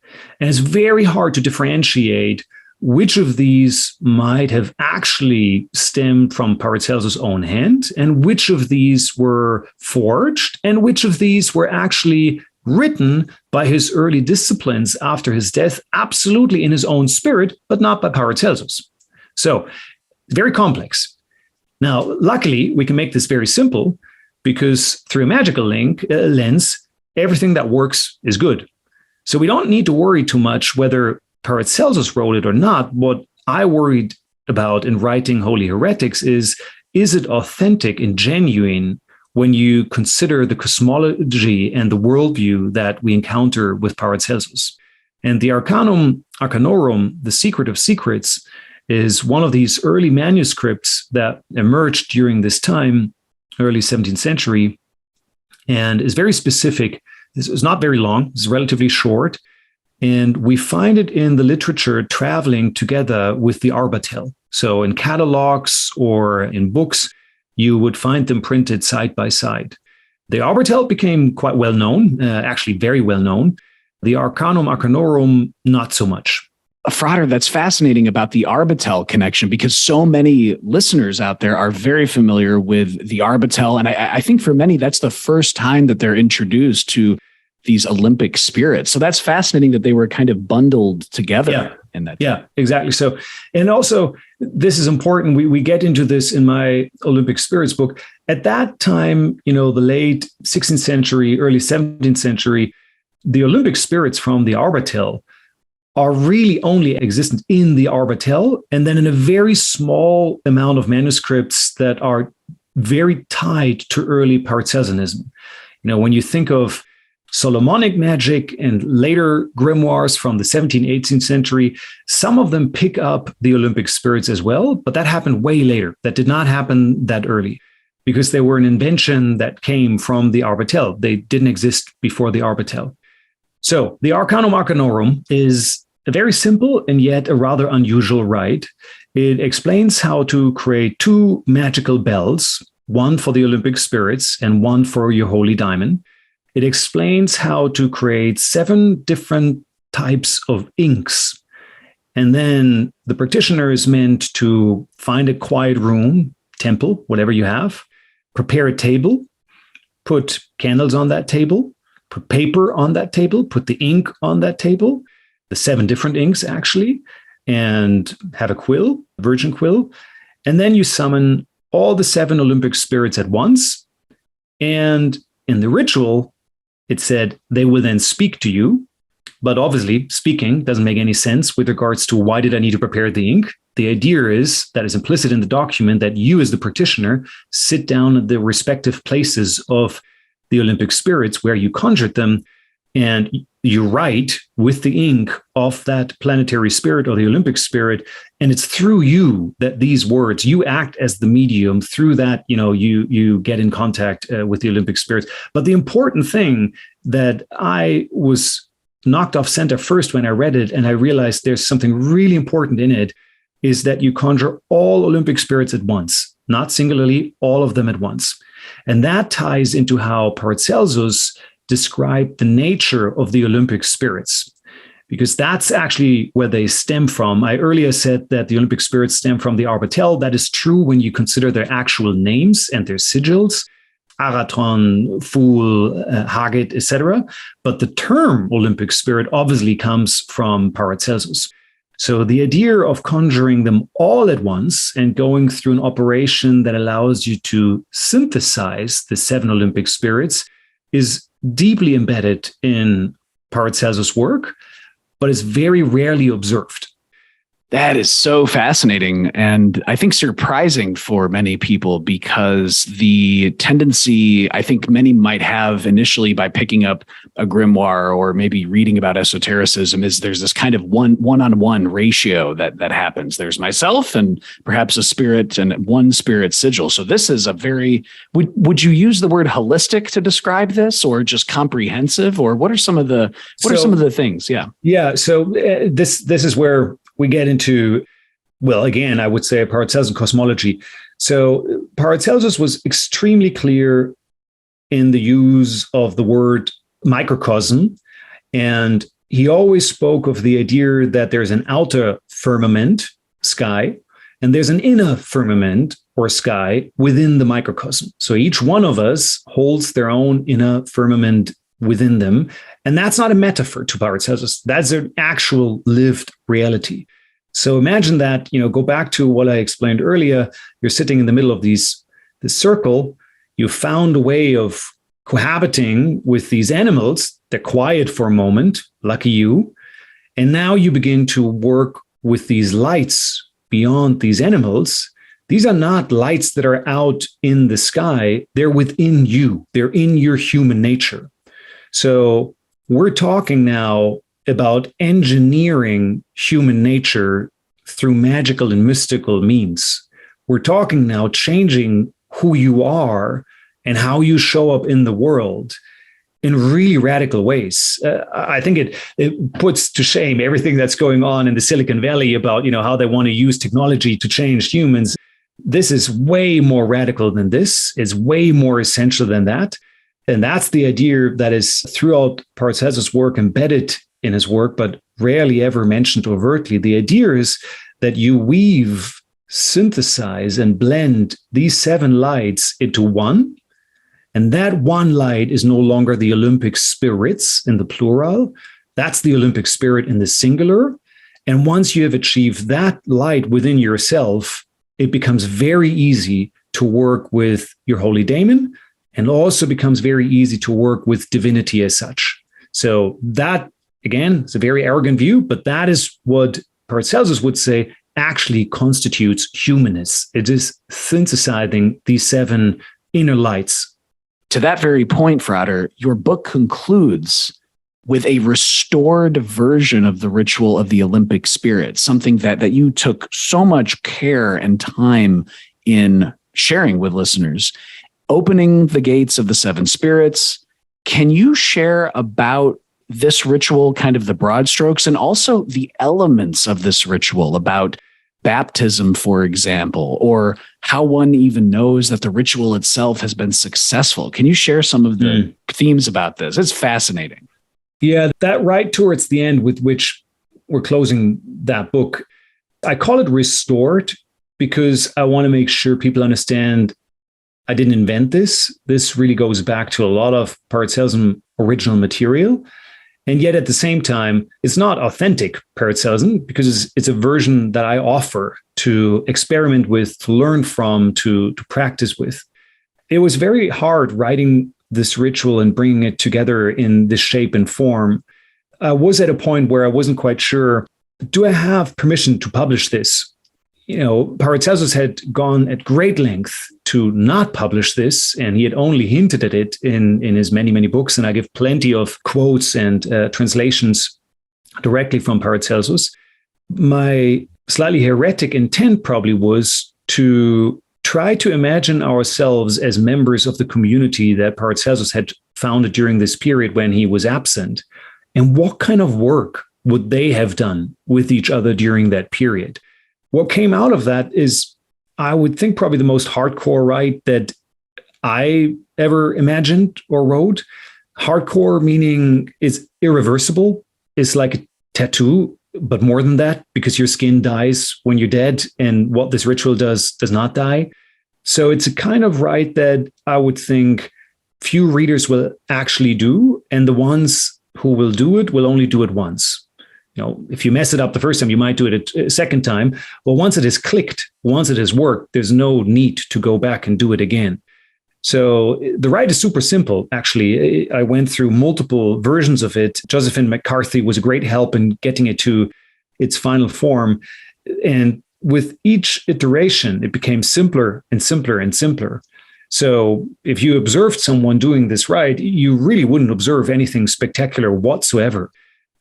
And it's very hard to differentiate which of these might have actually stemmed from Paracelsus' own hand, and which of these were forged, and which of these were actually written by his early disciples after his death, absolutely in his own spirit, but not by Paracelsus. So, very complex. Now, luckily, we can make this very simple, because through a magical lens, everything that works is good. So we don't need to worry too much whether Paracelsus wrote it or not. What I worried about in writing Holy Heretics is it authentic and genuine when you consider the cosmology and the worldview that we encounter with Paracelsus? And the Arcanum Arcanorum, the Secret of Secrets, is one of these early manuscripts that emerged during this time, early 17th century, and is very specific. This is not very long, it's relatively short, and we find it in the literature traveling together with the Arbatel. So in catalogs or in books, you would find them printed side by side. The Arbatel became quite well known, actually very well known. The Arcanum Arcanorum, not so much. Frater, that's fascinating about the Arbatel connection, because so many listeners out there are very familiar with the Arbatel. And I think for many, that's the first time that they're introduced to these Olympic spirits. So that's fascinating that they were kind of bundled together in that. Yeah, exactly. So, and also this is important. We get into this in my Olympic Spirits book. At that time, the late 16th century, early 17th century, the Olympic spirits from the Arbatel are really only existent in the Arbatel, and then in a very small amount of manuscripts that are very tied to early Paracelsianism. When you think of Solomonic magic and later grimoires from the 17th, 18th century, some of them pick up the Olympic spirits as well, but that happened way later. That did not happen that early, because they were an invention that came from the Arbatel. They didn't exist before the Arbatel. So the Arcanum Arcanorum is a very simple and yet a rather unusual rite. It explains how to create two magical bells, one for the Olympic spirits and one for your holy diamond. It explains how to create 7 different types of inks. And then the practitioner is meant to find a quiet room, temple, whatever you have, prepare a table, put candles on that table, put paper on that table, put the ink on that table, the 7 different inks actually, and have a quill, virgin quill. And then you summon all the 7 Olympic spirits at once. And in the ritual, it said they will then speak to you. But obviously, speaking doesn't make any sense with regards to why did I need to prepare the ink? The idea is, that is implicit in the document, that you as the practitioner sit down at the respective places of the Olympic spirits where you conjured them, and you write with the ink of that planetary spirit or the Olympic spirit. And it's through you that these words, you act as the medium. Through that, you get in contact with the Olympic spirits. But the important thing that I was knocked off center first when I read it, and I realized there's something really important in it, is that you conjure all Olympic spirits at once, not singularly, all of them at once. And that ties into how Paracelsus described the nature of the Olympic spirits, because that's actually where they stem from. I earlier said that the Olympic spirits stem from the Arbatel. That is true when you consider their actual names and their sigils, Aratron, Fool, Hagit, etc. But the term Olympic spirit obviously comes from Paracelsus. So the idea of conjuring them all at once and going through an operation that allows you to synthesize the 7 Olympic spirits is deeply embedded in Paracelsus' work, but is very rarely observed. That is so fascinating, and I think surprising for many people, because the tendency I think many might have initially by picking up a grimoire or maybe reading about esotericism is there's this kind of one-on-one ratio that happens. There's myself and perhaps a spirit and one spirit sigil. So this is a very, would you use the word holistic to describe this, or just comprehensive, or what are some of the things? Yeah. Yeah. So this is where we get into, well, again, I would say Paracelsian cosmology. So Paracelsus was extremely clear in the use of the word microcosm. And he always spoke of the idea that there's an outer firmament, sky, and there's an inner firmament or sky within the microcosm. So each one of us holds their own inner firmament within them. And that's not a metaphor to Paracelsus. That's an actual lived reality. So imagine that, go back to what I explained earlier. You're sitting in the middle of this circle. You found a way of cohabiting with these animals. They're quiet for a moment, lucky you. And now you begin to work with these lights beyond these animals. These are not lights that are out in the sky. They're within you. They're in your human nature. So we're talking now about engineering human nature through magical and mystical means. We're talking now changing who you are and how you show up in the world in really radical ways. I think it puts to shame everything that's going on in the Silicon Valley about, how they want to use technology to change humans. This is way more radical than this. It's way more essential than that. And that's the idea that is throughout Paracelsus' work, embedded in his work, but rarely ever mentioned overtly. The idea is that you weave, synthesize, and blend these 7 lights into one. And that one light is no longer the Olympic spirits in the plural. That's the Olympic spirit in the singular. And once you have achieved that light within yourself, it becomes very easy to work with your holy daemon, and also becomes very easy to work with divinity as such. So that, again, is a very arrogant view, but that is what Paracelsus would say actually constitutes humanness. It is synthesizing these 7 inner lights. To that very point, Frater, your book concludes with a restored version of the ritual of the Olympic spirit, something that you took so much care and time in sharing with listeners. Opening the gates of the 7 spirits. Can you share about this ritual, kind of the broad strokes, and also the elements of this ritual, about baptism, for example, or how one even knows that the ritual itself has been successful? Can you share some of the themes about this? It's fascinating. Yeah, that right towards the end with which we're closing that book, I call it restored because I want to make sure people understand I didn't invent this. This really goes back to a lot of Paracelsian original material. And yet at the same time, it's not authentic Paracelsian because it's a version that I offer to experiment with, to learn from, to practice with. It was very hard writing this ritual and bringing it together in this shape and form. I was at a point where I wasn't quite sure, do I have permission to publish this? Paracelsus had gone at great length to not publish this, and he had only hinted at it in his many, many books. And I give plenty of quotes and translations directly from Paracelsus. My slightly heretic intent probably was to try to imagine ourselves as members of the community that Paracelsus had founded during this period when he was absent. And what kind of work would they have done with each other during that period? What came out of that is, I would think, probably the most hardcore rite that I ever imagined or wrote. Hardcore meaning it's irreversible. It's like a tattoo, but more than that, because your skin dies when you're dead, and what this ritual does not die. So it's a kind of rite that I would think few readers will actually do, and the ones who will do it will only do it once. If you mess it up the first time, you might do it a second time. Well, once it has clicked, once it has worked, there's no need to go back and do it again. So the rite is super simple, actually. I went through multiple versions of it. Josephine McCarthy was a great help in getting it to its final form. And with each iteration, it became simpler and simpler and simpler. So if you observed someone doing this right, you really wouldn't observe anything spectacular whatsoever.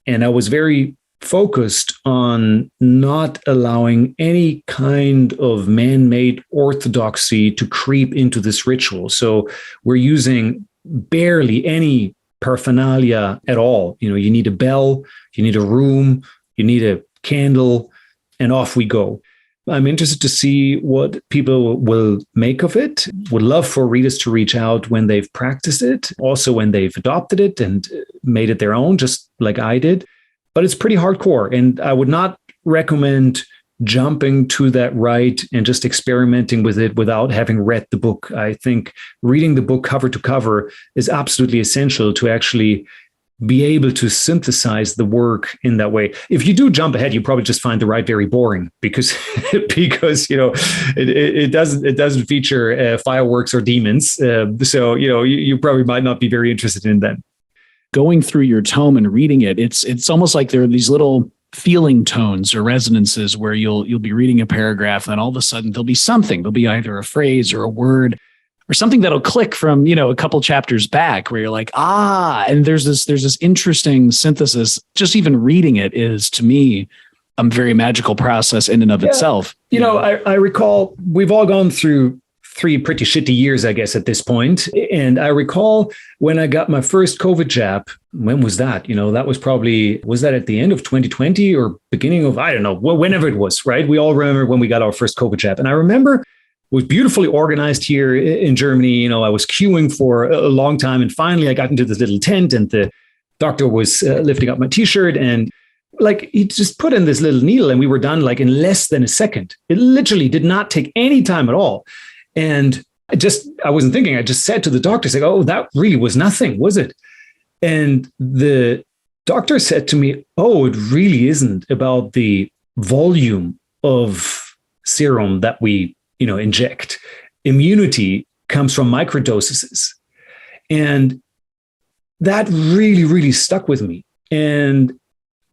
And I was very focused on not allowing any kind of man-made orthodoxy to creep into this ritual. So we're using barely any paraphernalia at all. You need a bell, you need a room, you need a candle, and off we go. I'm interested to see what people will make of it. Would love for readers to reach out when they've practiced it, also when they've adopted it and made it their own, just like I did. But it's pretty hardcore, and I would not recommend jumping to that rite and just experimenting with it without having read the book. I think reading the book cover to cover is absolutely essential to actually be able to synthesize the work in that way. If you do jump ahead, you probably just find the rite very boring because it doesn't feature fireworks or demons. So you probably might not be very interested in that. Going through your tome and reading it, it's almost like there are these little feeling tones or resonances where you'll be reading a paragraph and then all of a sudden there'll be something. There'll be either a phrase or a word or something that'll click from, a couple chapters back where you're like, and there's this interesting synthesis. Just even reading it is, to me, a very magical process in and of itself. I recall we've all gone through 3 pretty shitty years, I guess, at this point. And I recall when I got my first COVID jab. When was that? That was that at the end of 2020 or beginning of, I don't know, whenever it was, right? We all remember when we got our first COVID jab. And I remember it was beautifully organized here in Germany. I was queuing for a long time. And finally, I got into this little tent and the doctor was lifting up my t-shirt and he just put in this little needle and we were done in less than a second. It literally did not take any time at all. And I wasn't thinking, I just said to the doctor, oh, that really was nothing, was it? And the doctor said to me, oh, it really isn't about the volume of serum that we, inject. Immunity comes from microdoses. And that really, really stuck with me. And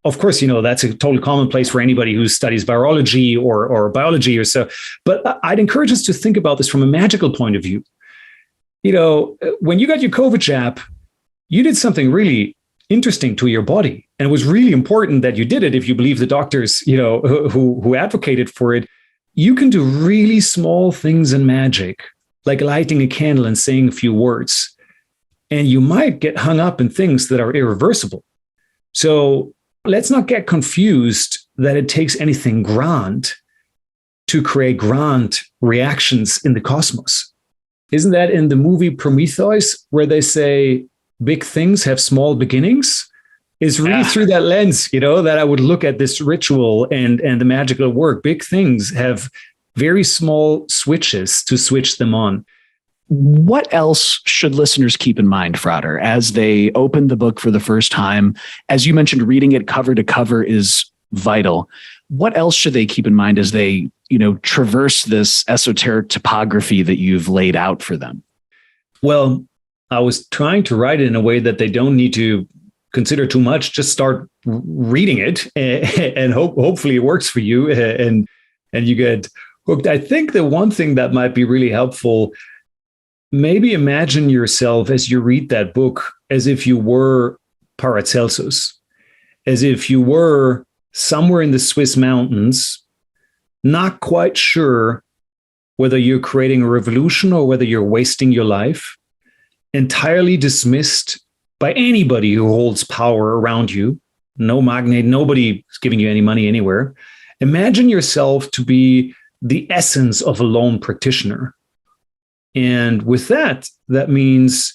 of course, that's a totally commonplace for anybody who studies virology or biology or so. But I'd encourage us to think about this from a magical point of view. When you got your COVID jab, you did something really interesting to your body. And it was really important that you did it if you believe the doctors, who advocated for it. You can do really small things in magic, like lighting a candle and saying a few words. And you might get hung up in things that are irreversible. So let's not get confused that it takes anything grand to create grand reactions in the cosmos. Isn't that in the movie Prometheus, where they say big things have small beginnings? It's really through that lens, that I would look at this ritual and the magical work. Big things have very small switches to switch them on. What else should listeners keep in mind, Frater, as they open the book for the first time? As you mentioned, reading it cover to cover is vital. What else should they keep in mind as they, traverse this esoteric topography that you've laid out for them? Well, I was trying to write it in a way that they don't need to consider too much. Just start reading it and hopefully it works for you and you get hooked. I think the one thing that might be really helpful, maybe imagine yourself as you read that book as if you were Paracelsus, as if you were somewhere in the Swiss mountains, not quite sure whether you're creating a revolution or whether you're wasting your life, entirely dismissed by anybody who holds power around you. No magnate, nobody is giving you any money anywhere. Imagine yourself to be the essence of a lone practitioner. And with that means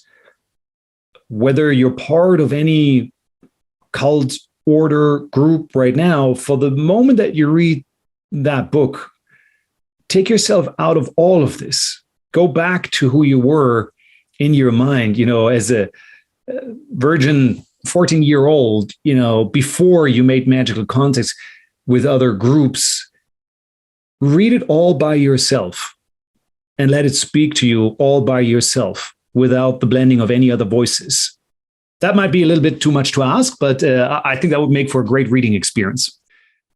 whether you're part of any cult, order, group right now, for the moment that you read that book, take yourself out of all of this. Go back to who you were in your mind, as a virgin 14-year-old, before you made magical contacts with other groups. Read it all by yourself and let it speak to you all by yourself without the blending of any other voices. That might be a little bit too much to ask, but I think that would make for a great reading experience.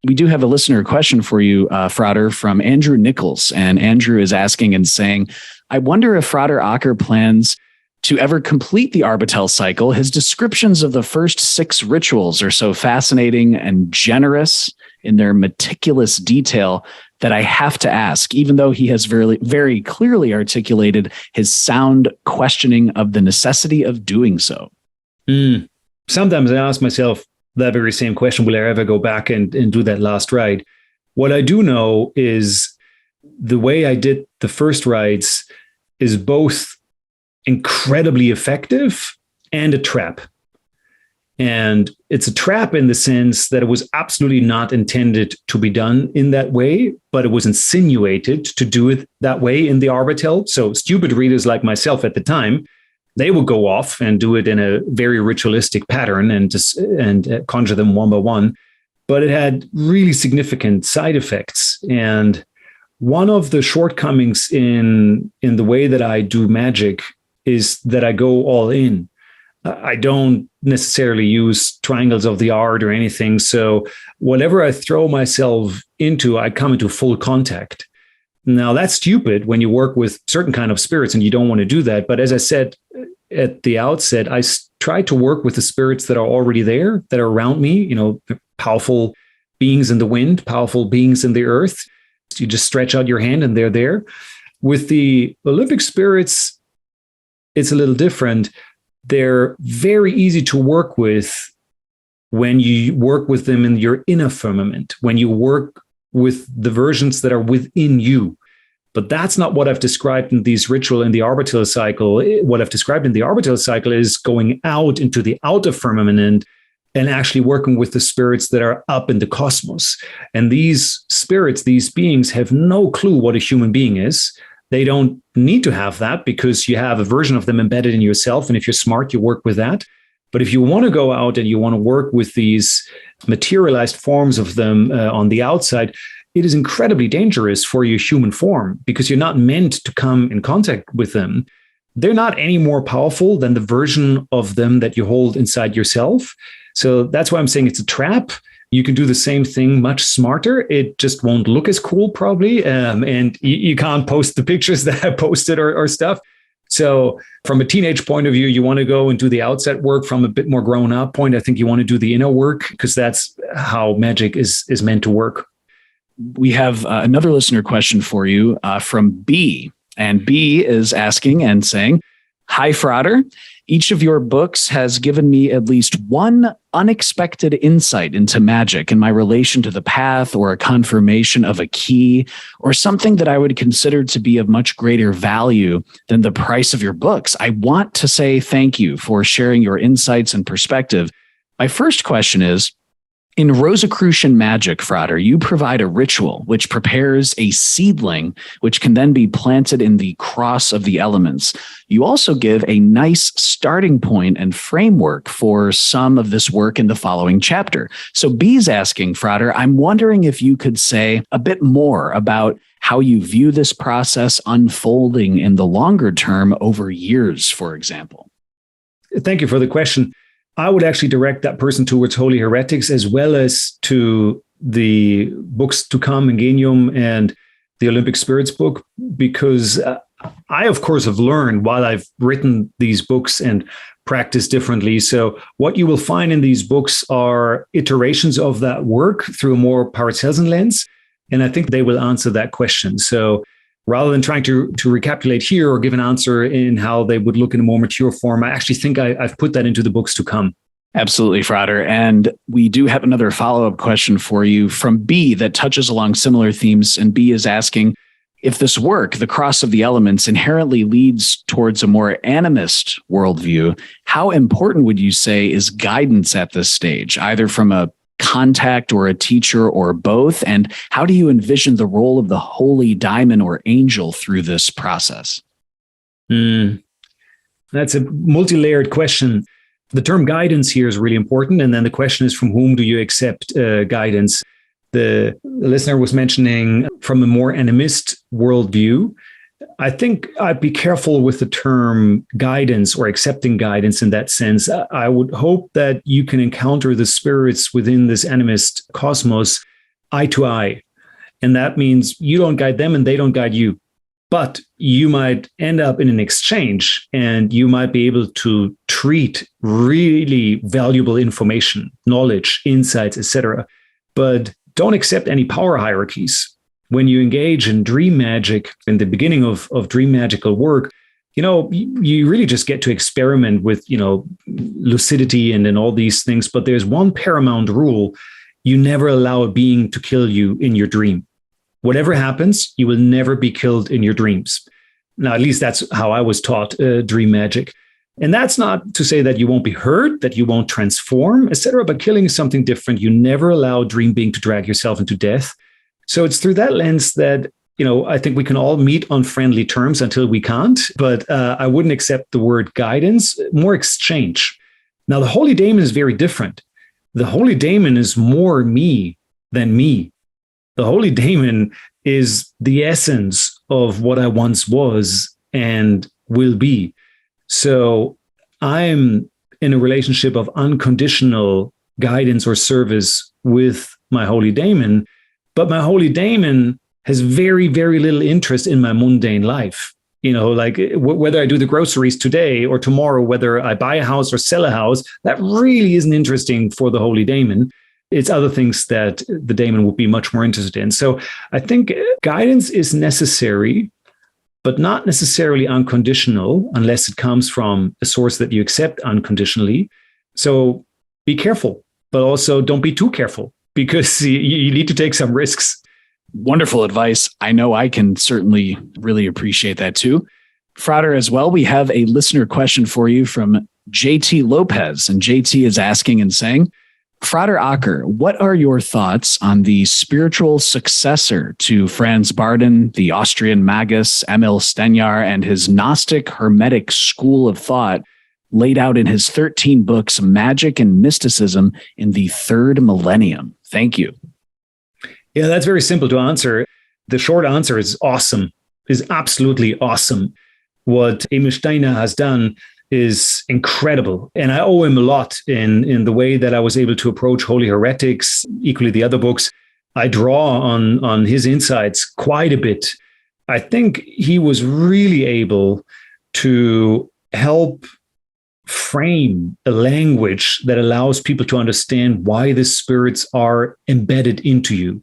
We do have a listener question for you, Frater, from Andrew Nichols. And Andrew is asking and saying, I wonder if Frater Ocker plans to ever complete the Arbitel cycle. His descriptions of the first 6 rituals are so fascinating and generous in their meticulous detail that I have to ask, even though he has very, very clearly articulated his sound questioning of the necessity of doing so. Sometimes I ask myself that very same question, will I ever go back and do that last ride? What I do know is the way I did the first rides is both incredibly effective and a trap. And it's a trap in the sense that it was absolutely not intended to be done in that way, but it was insinuated to do it that way in the Arbitel. So stupid readers like myself at the time, they would go off and do it in a very ritualistic pattern and conjure them one by one. But it had really significant side effects. And one of the shortcomings in the way that I do magic is that I go all in. I don't necessarily use triangles of the art or anything. So whatever I throw myself into, I come into full contact. Now, that's stupid when you work with certain kind of spirits and you don't want to do that. But as I said at the outset, I try to work with the spirits that are already there, that are around me, powerful beings in the wind, powerful beings in the earth. You just stretch out your hand and they're there. With the Olympic spirits, it's a little different. They're very easy to work with when you work with them in your inner firmament, when you work with the versions that are within you. But that's not what I've described in these ritual in the Arbitel cycle. What I've described in the Arbitel cycle is going out into the outer firmament and actually working with the spirits that are up in the cosmos. And these spirits, these beings have no clue what a human being is. They don't need to have that because you have a version of them embedded in yourself. And if you're smart, you work with that. But if you want to go out and you want to work with these materialized forms of them on the outside, it is incredibly dangerous for your human form because you're not meant to come in contact with them. They're not any more powerful than the version of them that you hold inside yourself. So that's why I'm saying it's a trap. You can do the same thing much smarter. It just won't look as cool probably. And you can't post the pictures that I posted or stuff. So from a teenage point of view, you want to go and do the outside work. From a bit more grown up point, I think you want to do the inner work because that's how magic is meant to work. We have another listener question for you from B. And B is asking and saying, hi, Frater. Each of your books has given me at least one unexpected insight into magic and my relation to the path or a confirmation of a key or something that I would consider to be of much greater value than the price of your books. I want to say thank you for sharing your insights and perspective. My first question is, in Rosicrucian magic, Frater, you provide a ritual which prepares a seedling, which can then be planted in the cross of the elements. You also give a nice starting point and framework for some of this work in the following chapter. So B's asking, Frater, I'm wondering if you could say a bit more about how you view this process unfolding in the longer term over years, for example. Thank you for the question. I would actually direct that person towards Holy Heretics as well as to the books to come, Ingenium and the Olympic Spirits book, because I, of course, have learned while I've written these books and practiced differently. So what you will find in these books are iterations of that work through a more Paracelsian lens. And I think they will answer that question. So rather than trying to recapitulate here or give an answer in how they would look in a more mature form, I actually think I've put that into the books to come. Absolutely, Frater. And we do have another follow-up question for you from B that touches along similar themes. And B is asking, if this work, the cross of the elements, inherently leads towards a more animist worldview, how important would you say is guidance at this stage, either from a contact or a teacher or both? And how do you envision the role of the holy daimon or angel through this process? That's a multi-layered question. The term guidance here is really important. And then the question is, from whom do you accept guidance? The listener was mentioning from a more animist worldview. I think I'd be careful with the term guidance or accepting guidance in that sense. I would hope that you can encounter the spirits within this animist cosmos eye to eye. And that means you don't guide them and they don't guide you. But you might end up in an exchange and you might be able to treat really valuable information, knowledge, insights, etc. But don't accept any power hierarchies. When you engage in dream magic, in the beginning of dream magical work, you really just get to experiment with, lucidity and all these things. But there's one paramount rule. You never allow a being to kill you in your dream. Whatever happens, you will never be killed in your dreams. Now, at least that's how I was taught dream magic. And that's not to say that you won't be hurt, that you won't transform, etc. But killing is something different. You never allow a dream being to drag yourself into death. So it's through that lens that, I think we can all meet on friendly terms until we can't. But I wouldn't accept the word guidance, more exchange. Now, the holy daemon is very different. The holy daemon is more me than me. The holy daemon is the essence of what I once was and will be. So I'm in a relationship of unconditional guidance or service with my holy daemon, but my holy daemon has very, very little interest in my mundane life. Like whether I do the groceries today or tomorrow, whether I buy a house or sell a house, that really isn't interesting for the holy daemon. It's other things that the daemon would be much more interested in. So I think guidance is necessary, but not necessarily unconditional unless it comes from a source that you accept unconditionally. So be careful, but also don't be too careful because you need to take some risks. Wonderful advice. I know I can certainly really appreciate that too. Frater, as well, we have a listener question for you from JT Lopez. And JT is asking and saying, Frater Ocker, what are your thoughts on the spiritual successor to Franz Barden, the Austrian magus Emil Stenyar, and his Gnostic Hermetic school of thought laid out in his 13 books, Magic and Mysticism in the Third Millennium? Thank you. Yeah, that's very simple to answer. The short answer is awesome, is absolutely awesome. What Emil Stenyar has done is incredible. And I owe him a lot in the way that I was able to approach Holy Heretics, equally the other books. I draw on his insights quite a bit. I think he was really able to help frame a language that allows people to understand why the spirits are embedded into you.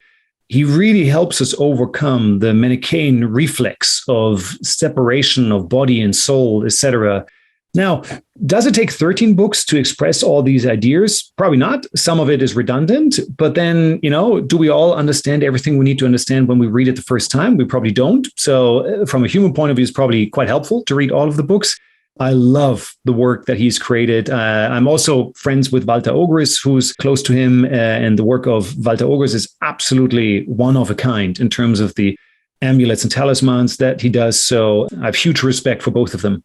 He really helps us overcome the Manichaean reflex of separation of body and soul, etc. Now, does it take 13 books to express all these ideas? Probably not. Some of it is redundant, but then, do we all understand everything we need to understand when we read it the first time? We probably don't. So from a human point of view, it's probably quite helpful to read all of the books. I love the work that he's created. I'm also friends with Walter Ogris, who's close to him, and the work of Walter Ogris is absolutely one of a kind in terms of the amulets and talismans that he does. So I have huge respect for both of them.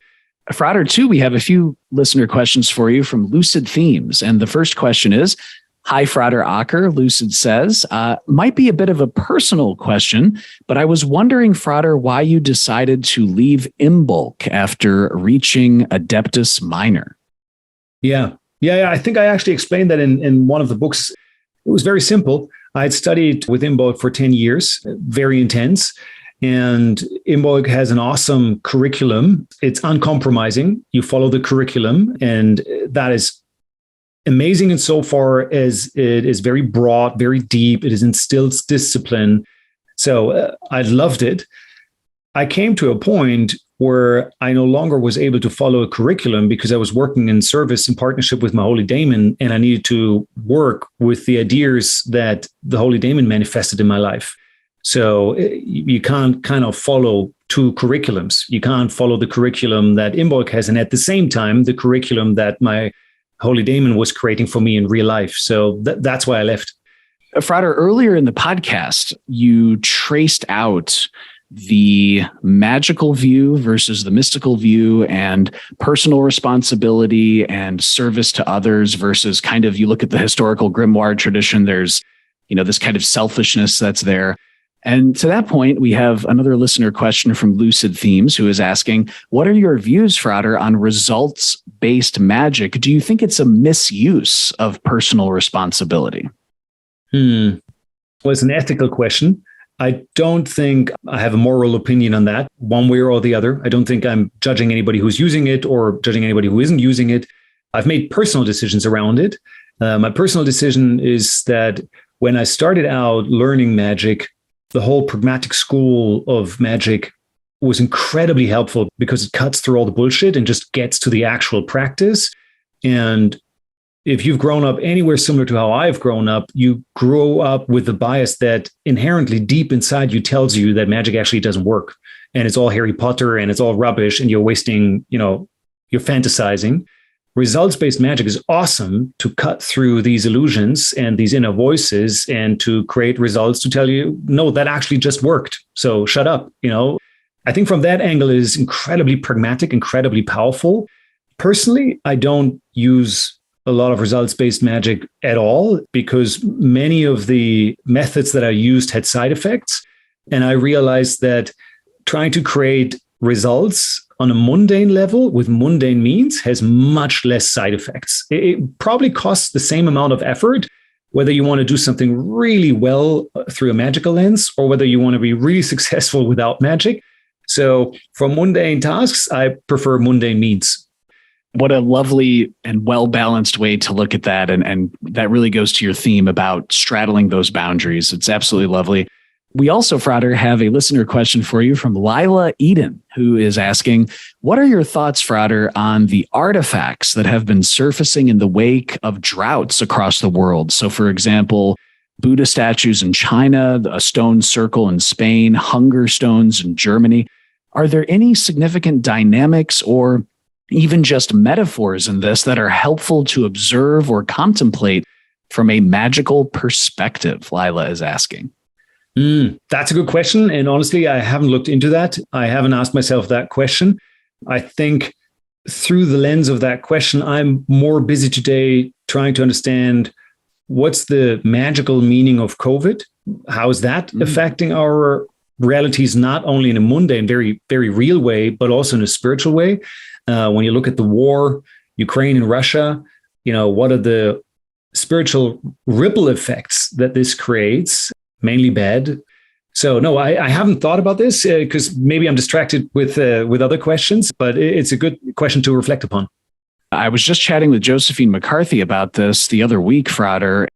Frater, too, we have a few listener questions for you from Lucid Themes. And the first question is, hi, Frater Ocker. Lucid says, might be a bit of a personal question, but I was wondering, Frater, why you decided to leave Imbolc after reaching Adeptus Minor. Yeah. I think I actually explained that in one of the books. It was very simple. I had studied with Imbolc for 10 years, very intense. And Imbolc has an awesome curriculum. It's uncompromising. You follow the curriculum, and that is amazing insofar as it is very broad, very deep. It instills discipline. So I loved it. I came to a point where I no longer was able to follow a curriculum because I was working in service in partnership with my Holy Daemon, and I needed to work with the ideas that the Holy Daemon manifested in my life. So you can't kind of follow two curriculums. You can't follow the curriculum that Imbolc has, and at the same time, the curriculum that my Holy Daemon was creating for me in real life. So that's why I left. Frater, earlier in the podcast, you traced out the magical view versus the mystical view, and personal responsibility and service to others versus kind of, you look at the historical grimoire tradition, there's, this kind of selfishness that's there. And to that point, we have another listener question from Lucid Themes who is asking, what are your views, Frater, on results-based magic? Do you think it's a misuse of personal responsibility? Well, it's an ethical question. I don't think I have a moral opinion on that, one way or the other. I don't think I'm judging anybody who's using it or judging anybody who isn't using it. I've made personal decisions around it. My personal decision is that when I started out learning magic, the whole pragmatic school of magic was incredibly helpful because it cuts through all the bullshit and just gets to the actual practice. And if you've grown up anywhere similar to how I've grown up, you grow up with the bias that inherently deep inside you tells you that magic actually doesn't work. And it's all Harry Potter and it's all rubbish and you're wasting, you're fantasizing. Results-based magic is awesome to cut through these illusions and these inner voices and to create results to tell you, no, that actually just worked. So shut up. I think from that angle it is incredibly pragmatic, incredibly powerful. Personally, I don't use a lot of results-based magic at all because many of the methods that I used had side effects. And I realized that trying to create results on a mundane level with mundane means has much less side effects. It probably costs the same amount of effort, whether you want to do something really well through a magical lens or whether you want to be really successful without magic. So for mundane tasks, I prefer mundane means. What a lovely and well-balanced way to look at that. And that really goes to your theme about straddling those boundaries. It's absolutely lovely. We also, Frater, have a listener question for you from Lila Eden, who is asking, what are your thoughts, Frater, on the artifacts that have been surfacing in the wake of droughts across the world? So, for example, Buddha statues in China, a stone circle in Spain, hunger stones in Germany. Are there any significant dynamics or even just metaphors in this that are helpful to observe or contemplate from a magical perspective? Lila is asking. That's a good question. And honestly, I haven't looked into that. I haven't asked myself that question. I think through the lens of that question, I'm more busy today trying to understand what's the magical meaning of COVID? How is that affecting our realities, not only in a mundane, very, very real way, but also in a spiritual way? When you look at the war, Ukraine and Russia, what are the spiritual ripple effects that this creates? Mainly bad. So no, I haven't thought about this because maybe I'm distracted with other questions, but it's a good question to reflect upon. I was just chatting with Josephine McCarthy about this the other week, Frater.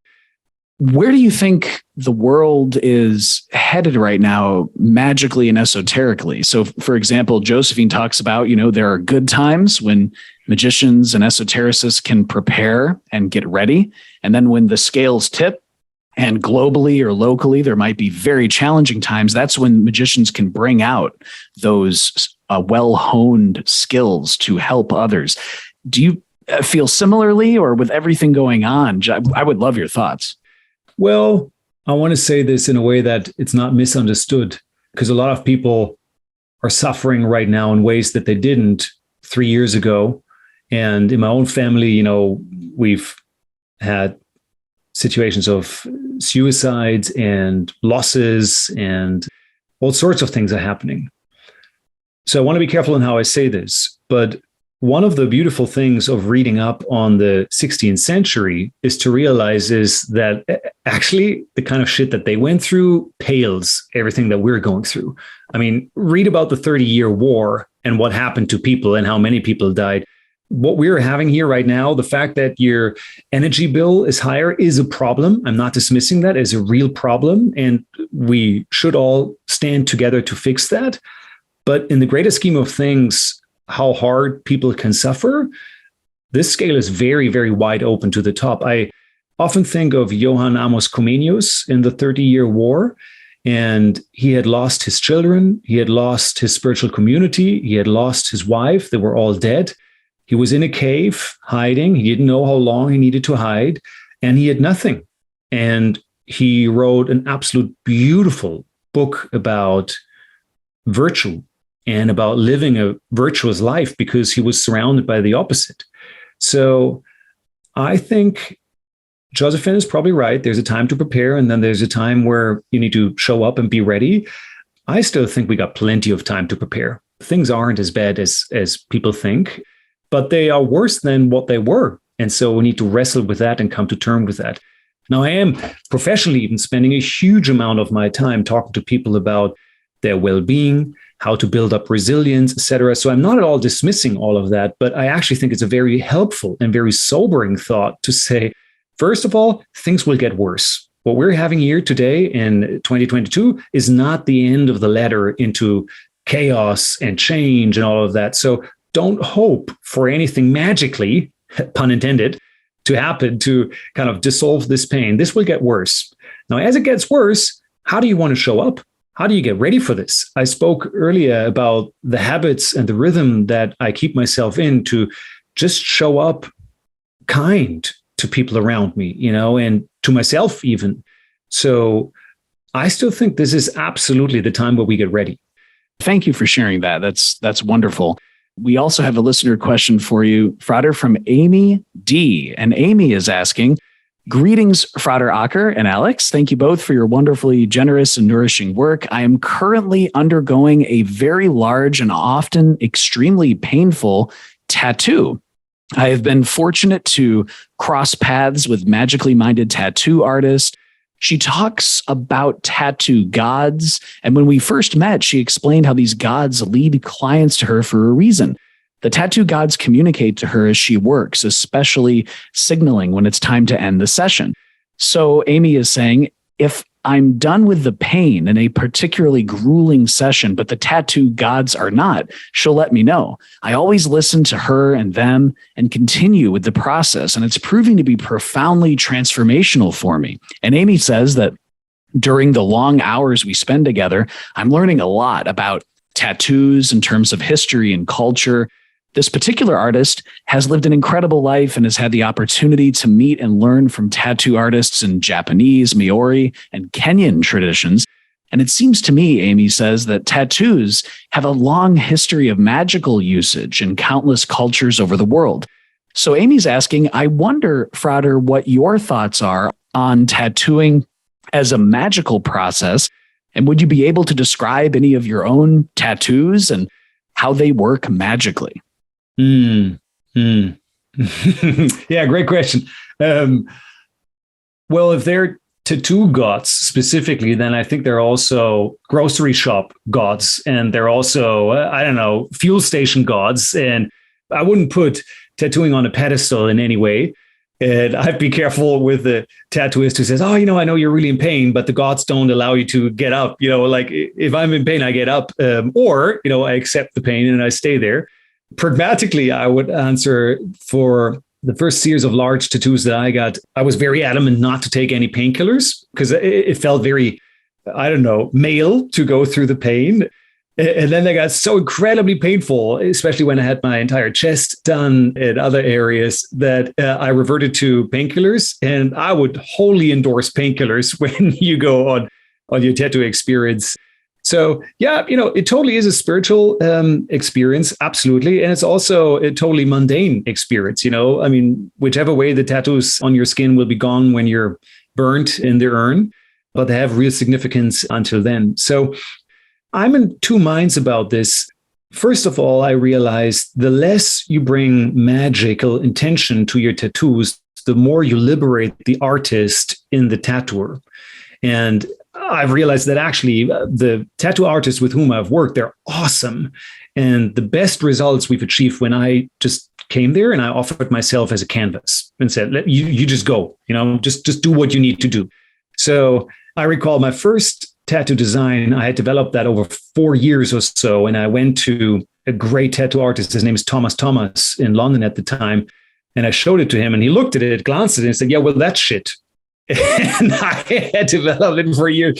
Where do you think the world is headed right now, magically and esoterically? So, for example, Josephine talks about, there are good times when magicians and esotericists can prepare and get ready. And then when the scales tip, and globally or locally, there might be very challenging times. That's when magicians can bring out those well-honed skills to help others. Do you feel similarly, or with everything going on? I would love your thoughts. Well, I want to say this in a way that it's not misunderstood, because a lot of people are suffering right now in ways that they didn't 3 years ago. And in my own family, we've had situations of suicides and losses and all sorts of things are happening. So I want to be careful in how I say this, but one of the beautiful things of reading up on the 16th century is to realize is that actually the kind of shit that they went through pales everything that we're going through. I mean, read about the 30-year war and what happened to people and how many people died. What we're having here right now, the fact that your energy bill is higher is a problem. I'm not dismissing that as a real problem, and we should all stand together to fix that. But in the greater scheme of things, how hard people can suffer, this scale is very, very wide open to the top. I often think of Johann Amos Comenius in the 30-Year War, and he had lost his children, he had lost his spiritual community, he had lost his wife, they were all dead. He was in a cave hiding. He didn't know how long he needed to hide, and he had nothing. And he wrote an absolute beautiful book about virtue and about living a virtuous life because he was surrounded by the opposite. So I think Josephine is probably right. There's a time to prepare, and then there's a time where you need to show up and be ready. I still think we got plenty of time to prepare. Things aren't as bad as people think, but they are worse than what they were. And so we need to wrestle with that and come to terms with that. Now, I am professionally even spending a huge amount of my time talking to people about their well-being, how to build up resilience, etc. So I'm not at all dismissing all of that, but I actually think it's a very helpful and very sobering thought to say, first of all, things will get worse. What we're having here today in 2022 is not the end of the ladder into chaos and change and all of that. So don't hope for anything magically, pun intended, to happen to kind of dissolve this pain. This will get worse. Now, as it gets worse, how do you want to show up? How do you get ready for this? I spoke earlier about the habits and the rhythm that I keep myself in to just show up kind to people around me, and to myself even. So I still think this is absolutely the time where we get ready. Thank you for sharing that. That's wonderful. We also have a listener question for you, Frater, from Amy D. And Amy is asking, greetings, Frater Ocker and Alex. Thank you both for your wonderfully generous and nourishing work. I am currently undergoing a very large and often extremely painful tattoo. I have been fortunate to cross paths with magically minded tattoo artists. She talks about tattoo gods. And when we first met, she explained how these gods lead clients to her for a reason. The tattoo gods communicate to her as she works, especially signaling when it's time to end the session. So Amy is saying, if I'm done with the pain in a particularly grueling session, but the tattoo gods are not, she'll let me know. I always listen to her and them and continue with the process, and it's proving to be profoundly transformational for me. And Amy says that during the long hours we spend together, I'm learning a lot about tattoos in terms of history and culture. This particular artist has lived an incredible life and has had the opportunity to meet and learn from tattoo artists in Japanese, Maori, and Kenyan traditions. And it seems to me, Amy says, that tattoos have a long history of magical usage in countless cultures over the world. So Amy's asking, I wonder, Frater, what your thoughts are on tattooing as a magical process. And would you be able to describe any of your own tattoos and how they work magically? Yeah, great question. Well, if they're tattoo gods specifically, then I think they're also grocery shop gods, and they're also, fuel station gods. And I wouldn't put tattooing on a pedestal in any way. And I'd be careful with the tattooist who says, I know you're really in pain, but the gods don't allow you to get up. Like if I'm in pain, I get up, or I accept the pain and I stay there. Pragmatically, I would answer for the first series of large tattoos that I got. I was very adamant not to take any painkillers because it felt very, male to go through the pain. And then they got so incredibly painful, especially when I had my entire chest done and other areas, that I reverted to painkillers. And I would wholly endorse painkillers when you go on your tattoo experience. So, yeah, it totally is a spiritual experience. Absolutely. And it's also a totally mundane experience. Whichever way the tattoos on your skin will be gone when you're burnt in the urn, but they have real significance until then. So I'm in two minds about this. First of all, I realized the less you bring magical intention to your tattoos, the more you liberate the artist in the tattooer. And I've realized that actually the tattoo artists with whom I've worked, they're awesome. And the best results we've achieved when I just came there and I offered myself as a canvas and said, you just go, just do what you need to do. So I recall my first tattoo design, I had developed that over 4 years or so. And I went to a great tattoo artist. His name is Thomas in London at the time. And I showed it to him and he looked at it, glanced at it and said, yeah, well, that's shit. And I had developed it for a year.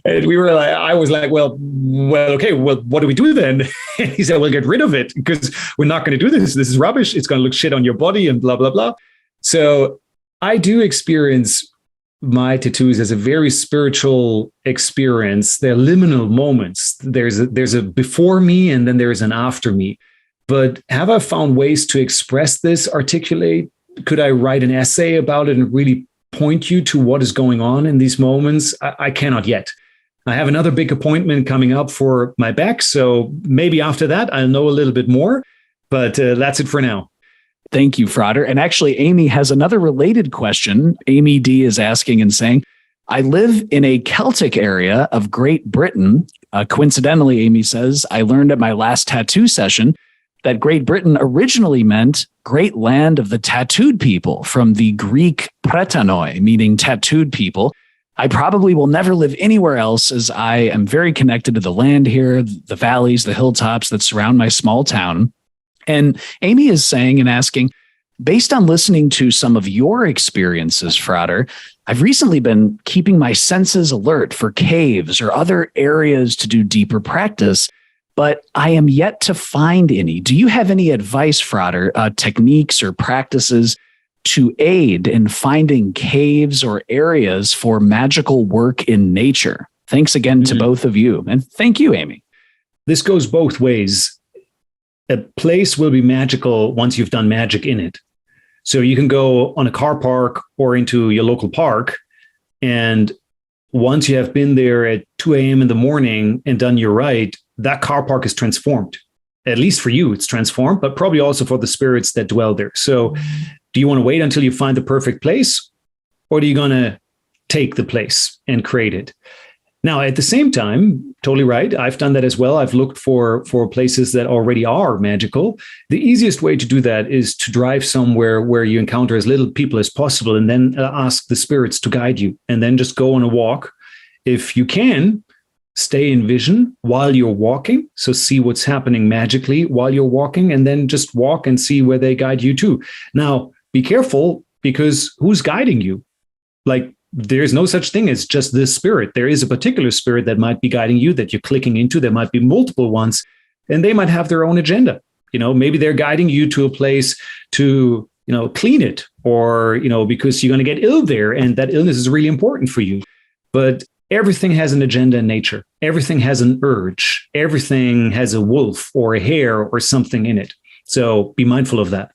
And I was like, well, okay, well, what do we do then? And he said, well, get rid of it because we're not going to do this. This is rubbish. It's going to look shit on your body and blah, blah, blah. So I do experience my tattoos as a very spiritual experience. They're liminal moments. There's a before me and then there's an after me. But have I found ways to express this, articulate? Could I write an essay about it and really point you to what is going on in these moments? I cannot yet. I have another big appointment coming up for my back. So maybe after that, I'll know a little bit more, but that's it for now. Thank you, Frater. And actually, Amy has another related question. Amy D is asking and saying, I live in a Celtic area of Great Britain. Coincidentally, Amy says, I learned at my last tattoo session that Great Britain originally meant great land of the tattooed people, from the Greek pretanoi, meaning tattooed people. I probably will never live anywhere else, as I am very connected to the land here, the valleys, the hilltops that surround my small town. And Amy is saying and asking, based on listening to some of your experiences, Frater, I've recently been keeping my senses alert for caves or other areas to do deeper practice, but I am yet to find any. Do you have any advice, Frater, techniques or practices to aid in finding caves or areas for magical work in nature? Thanks again to both of you. And thank you, Amy. This goes both ways. A place will be magical once you've done magic in it. So you can go on a car park or into your local park, and once you have been there at 2 a.m. in the morning and done your rite, that car park is transformed. At least for you, it's transformed, but probably also for the spirits that dwell there. So do you want to wait until you find the perfect place, or are you going to take the place and create it? Now, at the same time, totally right. I've done that as well. I've looked for places that already are magical. The easiest way to do that is to drive somewhere where you encounter as little people as possible, and then ask the spirits to guide you, and then just go on a walk. If you can, stay in vision while you're walking. So see what's happening magically while you're walking, and then just walk and see where they guide you to. Now, be careful, because who's guiding you? Like, there's no such thing as just this spirit. There is a particular spirit that might be guiding you, that you're clicking into. There might be multiple ones, and they might have their own agenda. Maybe they're guiding you to a place to, clean it, or, because you're going to get ill there, and that illness is really important for you. But everything has an agenda in nature. Everything has an urge. Everything has a wolf or a hare or something in it. So be mindful of that.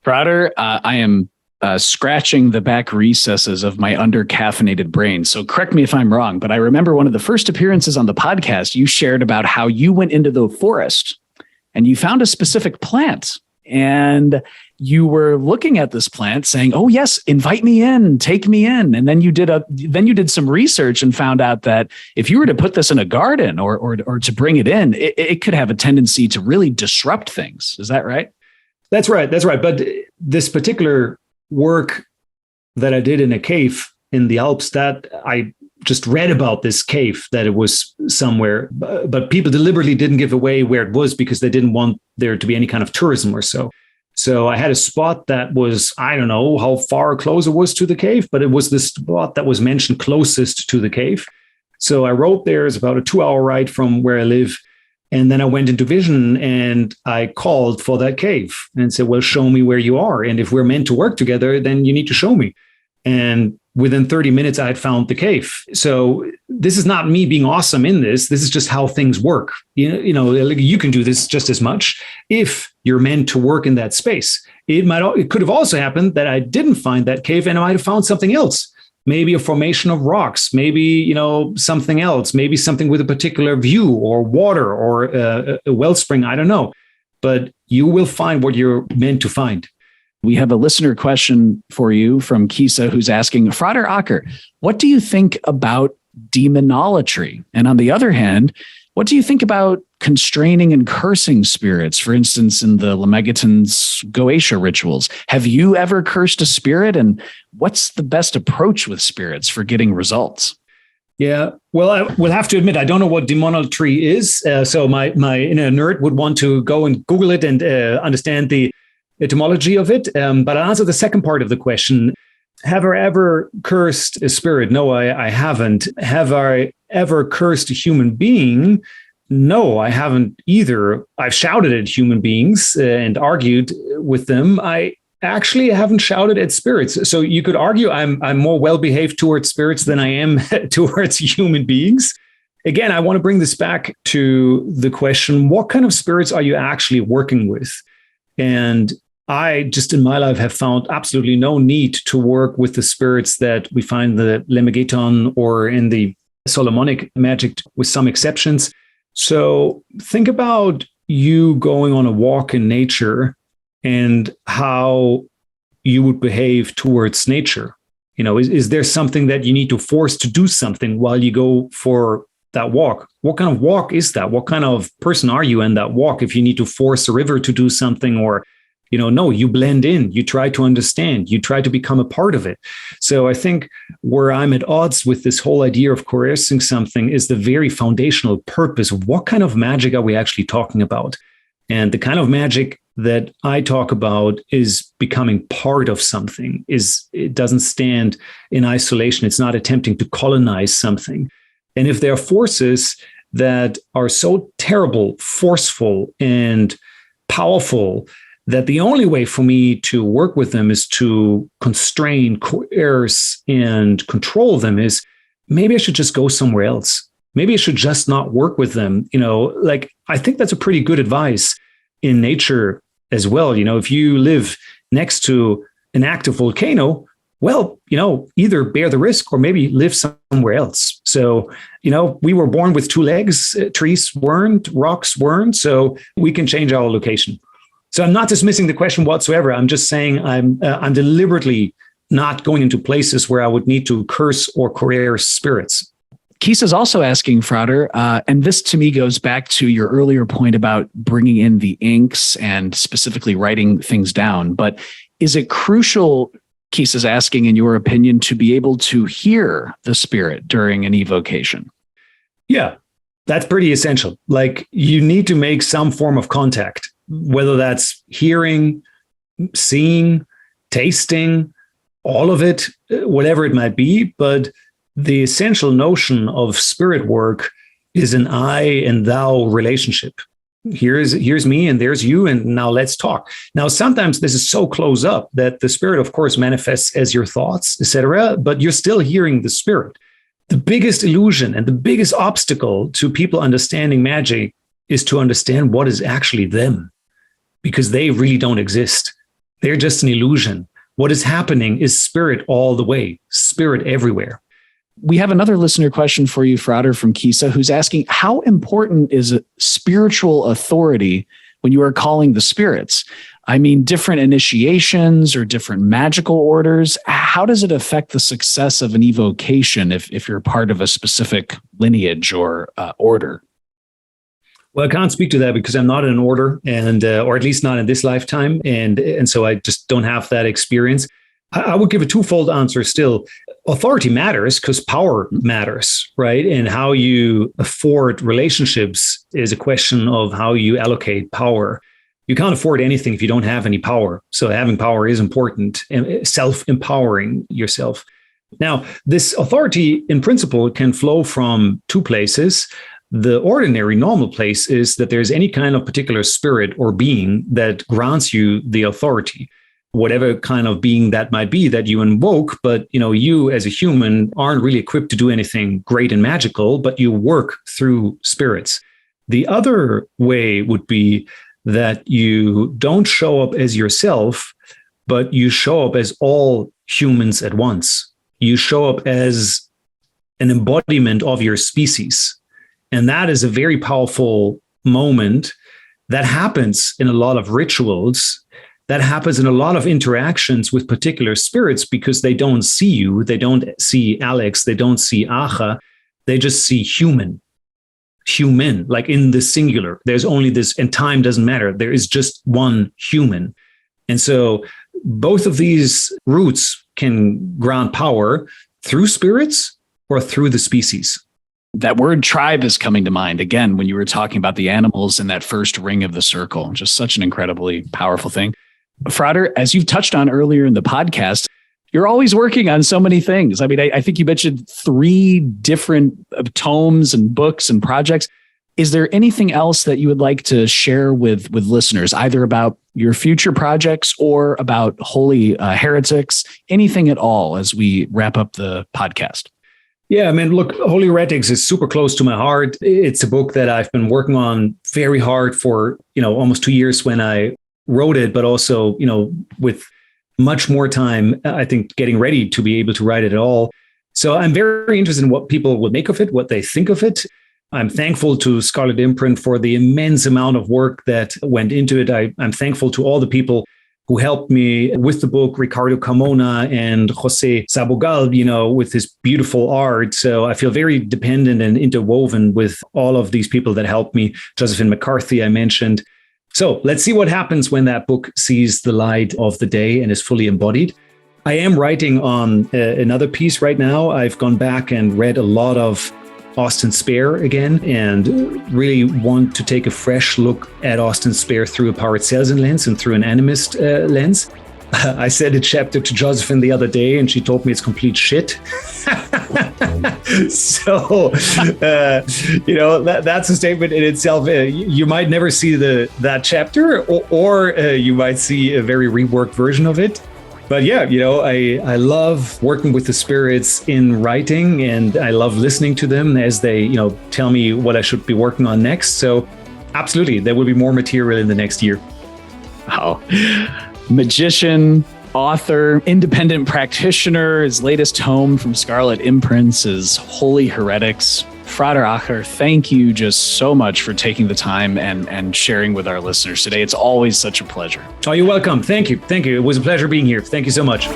Frater, I am scratching the back recesses of my under-caffeinated brain. So correct me if I'm wrong, but I remember one of the first appearances on the podcast, you shared about how you went into the forest and you found a specific plant, and you were looking at this plant saying, oh yes, invite me in, take me in. And then you did some research and found out that if you were to put this in a garden or to bring it in, it could have a tendency to really disrupt things. Is that right? That's right. But this particular work that I did in a cave in the Alps, that I just read about this cave, that it was somewhere, but people deliberately didn't give away where it was because they didn't want there to be any kind of tourism or so. So I had a spot that was, I don't know how far close it was to the cave, but it was the spot that was mentioned closest to the cave. So I wrote there. It's about a 2-hour ride from where I live. And then I went into vision and I called for that cave and said, well, show me where you are. And if we're meant to work together, then you need to show me. And within 30 minutes, I had found the cave. So this is not me being awesome in this. This is just how things work. You can do this just as much if you're meant to work in that space. It could have also happened that I didn't find that cave and I might have found something else. Maybe a formation of rocks, maybe, something else, maybe something with a particular view or water or a wellspring. I don't know, but you will find what you're meant to find. We have a listener question for you from Kisa, who's asking, Frater Ocker, what do you think about demonolatry? And on the other hand, what do you think about constraining and cursing spirits, for instance, in the Lemegeton's Goetia rituals? Have you ever cursed a spirit? And what's the best approach with spirits for getting results? Yeah, well, I will have to admit, I don't know what demonolatry is. So my inner nerd would want to go and Google it and understand the etymology of it. But I'll answer the second part of the question. Have I ever cursed a spirit? No, I haven't. Have I ever cursed a human being? No, I haven't either. I've shouted at human beings and argued with them. I actually haven't shouted at spirits. So you could argue I'm more well-behaved towards spirits than I am towards human beings. Again, I want to bring this back to the question, what kind of spirits are you actually working with? And I just in my life have found absolutely no need to work with the spirits that we find in the Lemegeton or in the Solomonic magic, with some exceptions. So think about you going on a walk in nature and how you would behave towards nature. Is there something that you need to force to do something while you go for that walk? What kind of walk is that? What kind of person are you in that walk if you need to force a river to do something? Or no, you blend in, you try to understand, you try to become a part of it. So I think where I'm at odds with this whole idea of coercing something is the very foundational purpose. What kind of magic are we actually talking about? And the kind of magic that I talk about is becoming part of something. It doesn't stand in isolation. It's not attempting to colonize something. And if there are forces that are so terrible, forceful, and powerful that the only way for me to work with them is to constrain, coerce, and control them, is maybe I should just go somewhere else. Maybe I should just not work with them. I think that's a pretty good advice in nature as well. If you live next to an active volcano, well, either bear the risk or maybe live somewhere else. So, we were born with two legs, trees weren't, rocks weren't, so we can change our location. So I'm not dismissing the question whatsoever. I'm just saying I'm deliberately not going into places where I would need to curse or coerce spirits. Keith is also asking, Frater, and this to me goes back to your earlier point about bringing in the inks and specifically writing things down. But is it crucial, Keith is asking, in your opinion, to be able to hear the spirit during an evocation? Yeah, that's pretty essential. You need to make some form of contact, whether that's hearing, seeing, tasting, all of it, whatever it might be. But the essential notion of spirit work is an I and thou relationship. Here's me and there's you, and now let's talk. Now, sometimes this is so close up that the spirit, of course, manifests as your thoughts, etc., but you're still hearing the spirit. The biggest illusion and the biggest obstacle to people understanding magic is to understand what is actually them, because they really don't exist. They're just an illusion. What is happening is spirit all the way, spirit everywhere. We have another listener question for you, Frater, from Kisa, who's asking, how important is a spiritual authority when you are calling the spirits? I mean, different initiations or different magical orders. How does it affect the success of an evocation if you're part of a specific lineage or order? Well, I can't speak to that because I'm not in an order, and or at least not in this lifetime, and so I just don't have that experience. I would give a twofold answer still. Authority matters because power matters, right? And how you afford relationships is a question of how you allocate power. You can't afford anything if you don't have any power. So having power is important, and self-empowering yourself. Now, this authority in principle can flow from two places. The ordinary, normal place is that there's any kind of particular spirit or being that grants you the authority, whatever kind of being that might be that you invoke. But you as a human aren't really equipped to do anything great and magical, but you work through spirits. The other way would be that you don't show up as yourself, but you show up as all humans at once. You show up as an embodiment of your species. And that is a very powerful moment that happens in a lot of rituals. That happens in a lot of interactions with particular spirits because they don't see you. They don't see Alex. They don't see Acha. They just see human, like in the singular. There's only this, and time doesn't matter. There is just one human. And so both of these routes can grant power through spirits or through the species. That word tribe is coming to mind again when you were talking about the animals in that first ring of the circle. Just such an incredibly powerful thing. Frater, as you've touched on earlier in the podcast, you're always working on so many things. I mean, I think you mentioned 3 different tomes and books and projects. Is there anything else that you would like to share with listeners, either about your future projects or about Holy Heretics, anything at all as we wrap up the podcast? Yeah, I mean, look, Holy Heretics is super close to my heart. It's a book that I've been working on very hard for, almost 2 years when I wrote it, but also, with much more time, I think, getting ready to be able to write it at all. So I'm very interested in what people will make of it, what they think of it. I'm thankful to Scarlet Imprint for the immense amount of work that went into it. I'm thankful to all the people who helped me with the book, Ricardo Carmona and Jose Sabogal, with his beautiful art. So I feel very dependent and interwoven with all of these people that helped me. Josephine McCarthy, I mentioned. So let's see what happens when that book sees the light of the day and is fully embodied. I am writing on another piece right now. I've gone back and read a lot of Austin Spare again, and really want to take a fresh look at Austin Spare through a Paracelsian lens and through an animist lens. I said a chapter to Josephine the other day, and she told me it's complete shit. So, that's a statement in itself. You might never see that chapter, or you might see a very reworked version of it. But yeah, I love working with the spirits in writing, and I love listening to them as they, tell me what I should be working on next. So absolutely, there will be more material in the next year. Wow. Magician, author, independent practitioner. His latest tome from Scarlet Imprints is Holy Heretics. Frater Ocker, thank you just so much for taking the time and sharing with our listeners today. It's always such a pleasure. Oh, you're welcome. Thank you. Thank you. It was a pleasure being here. Thank you so much.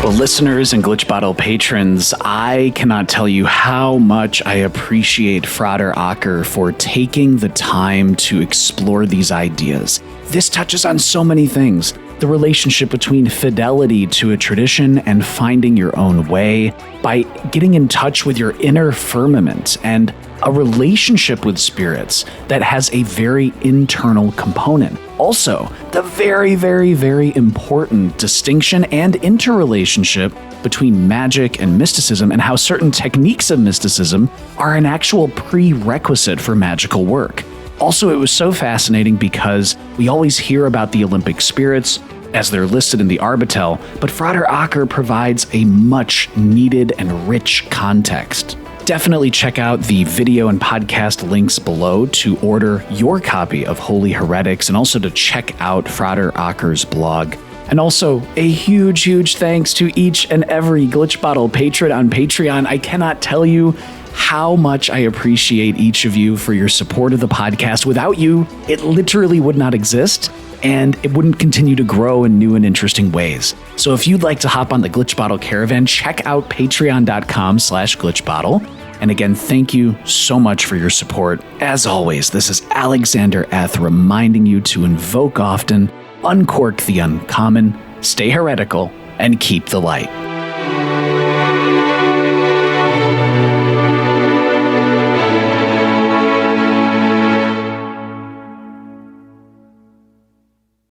Well, listeners and Glitch Bottle patrons, I cannot tell you how much I appreciate Frater Ocker for taking the time to explore these ideas. This touches on so many things. The relationship between fidelity to a tradition and finding your own way by getting in touch with your inner firmament, and a relationship with spirits that has a very internal component. Also, the very, very, very important distinction and interrelationship between magic and mysticism, and how certain techniques of mysticism are an actual prerequisite for magical work. Also, it was so fascinating because we always hear about the Olympic spirits as they're listed in the Arbitel, but Frater Ocker provides a much needed and rich context. Definitely check out the video and podcast links below to order your copy of Holy Heretics, and also to check out Frater Ocker's blog. And also, a huge, huge thanks to each and every Glitch Bottle patron on Patreon. I cannot tell you how much I appreciate each of you for your support of the podcast. Without you, it literally would not exist, and it wouldn't continue to grow in new and interesting ways. So if you'd like to hop on the Glitch Bottle caravan, check out patreon.com/glitchbottle. And again, thank you so much for your support. As always, this is Alexander Eth reminding you to invoke often, uncork the uncommon, stay heretical, and keep the light.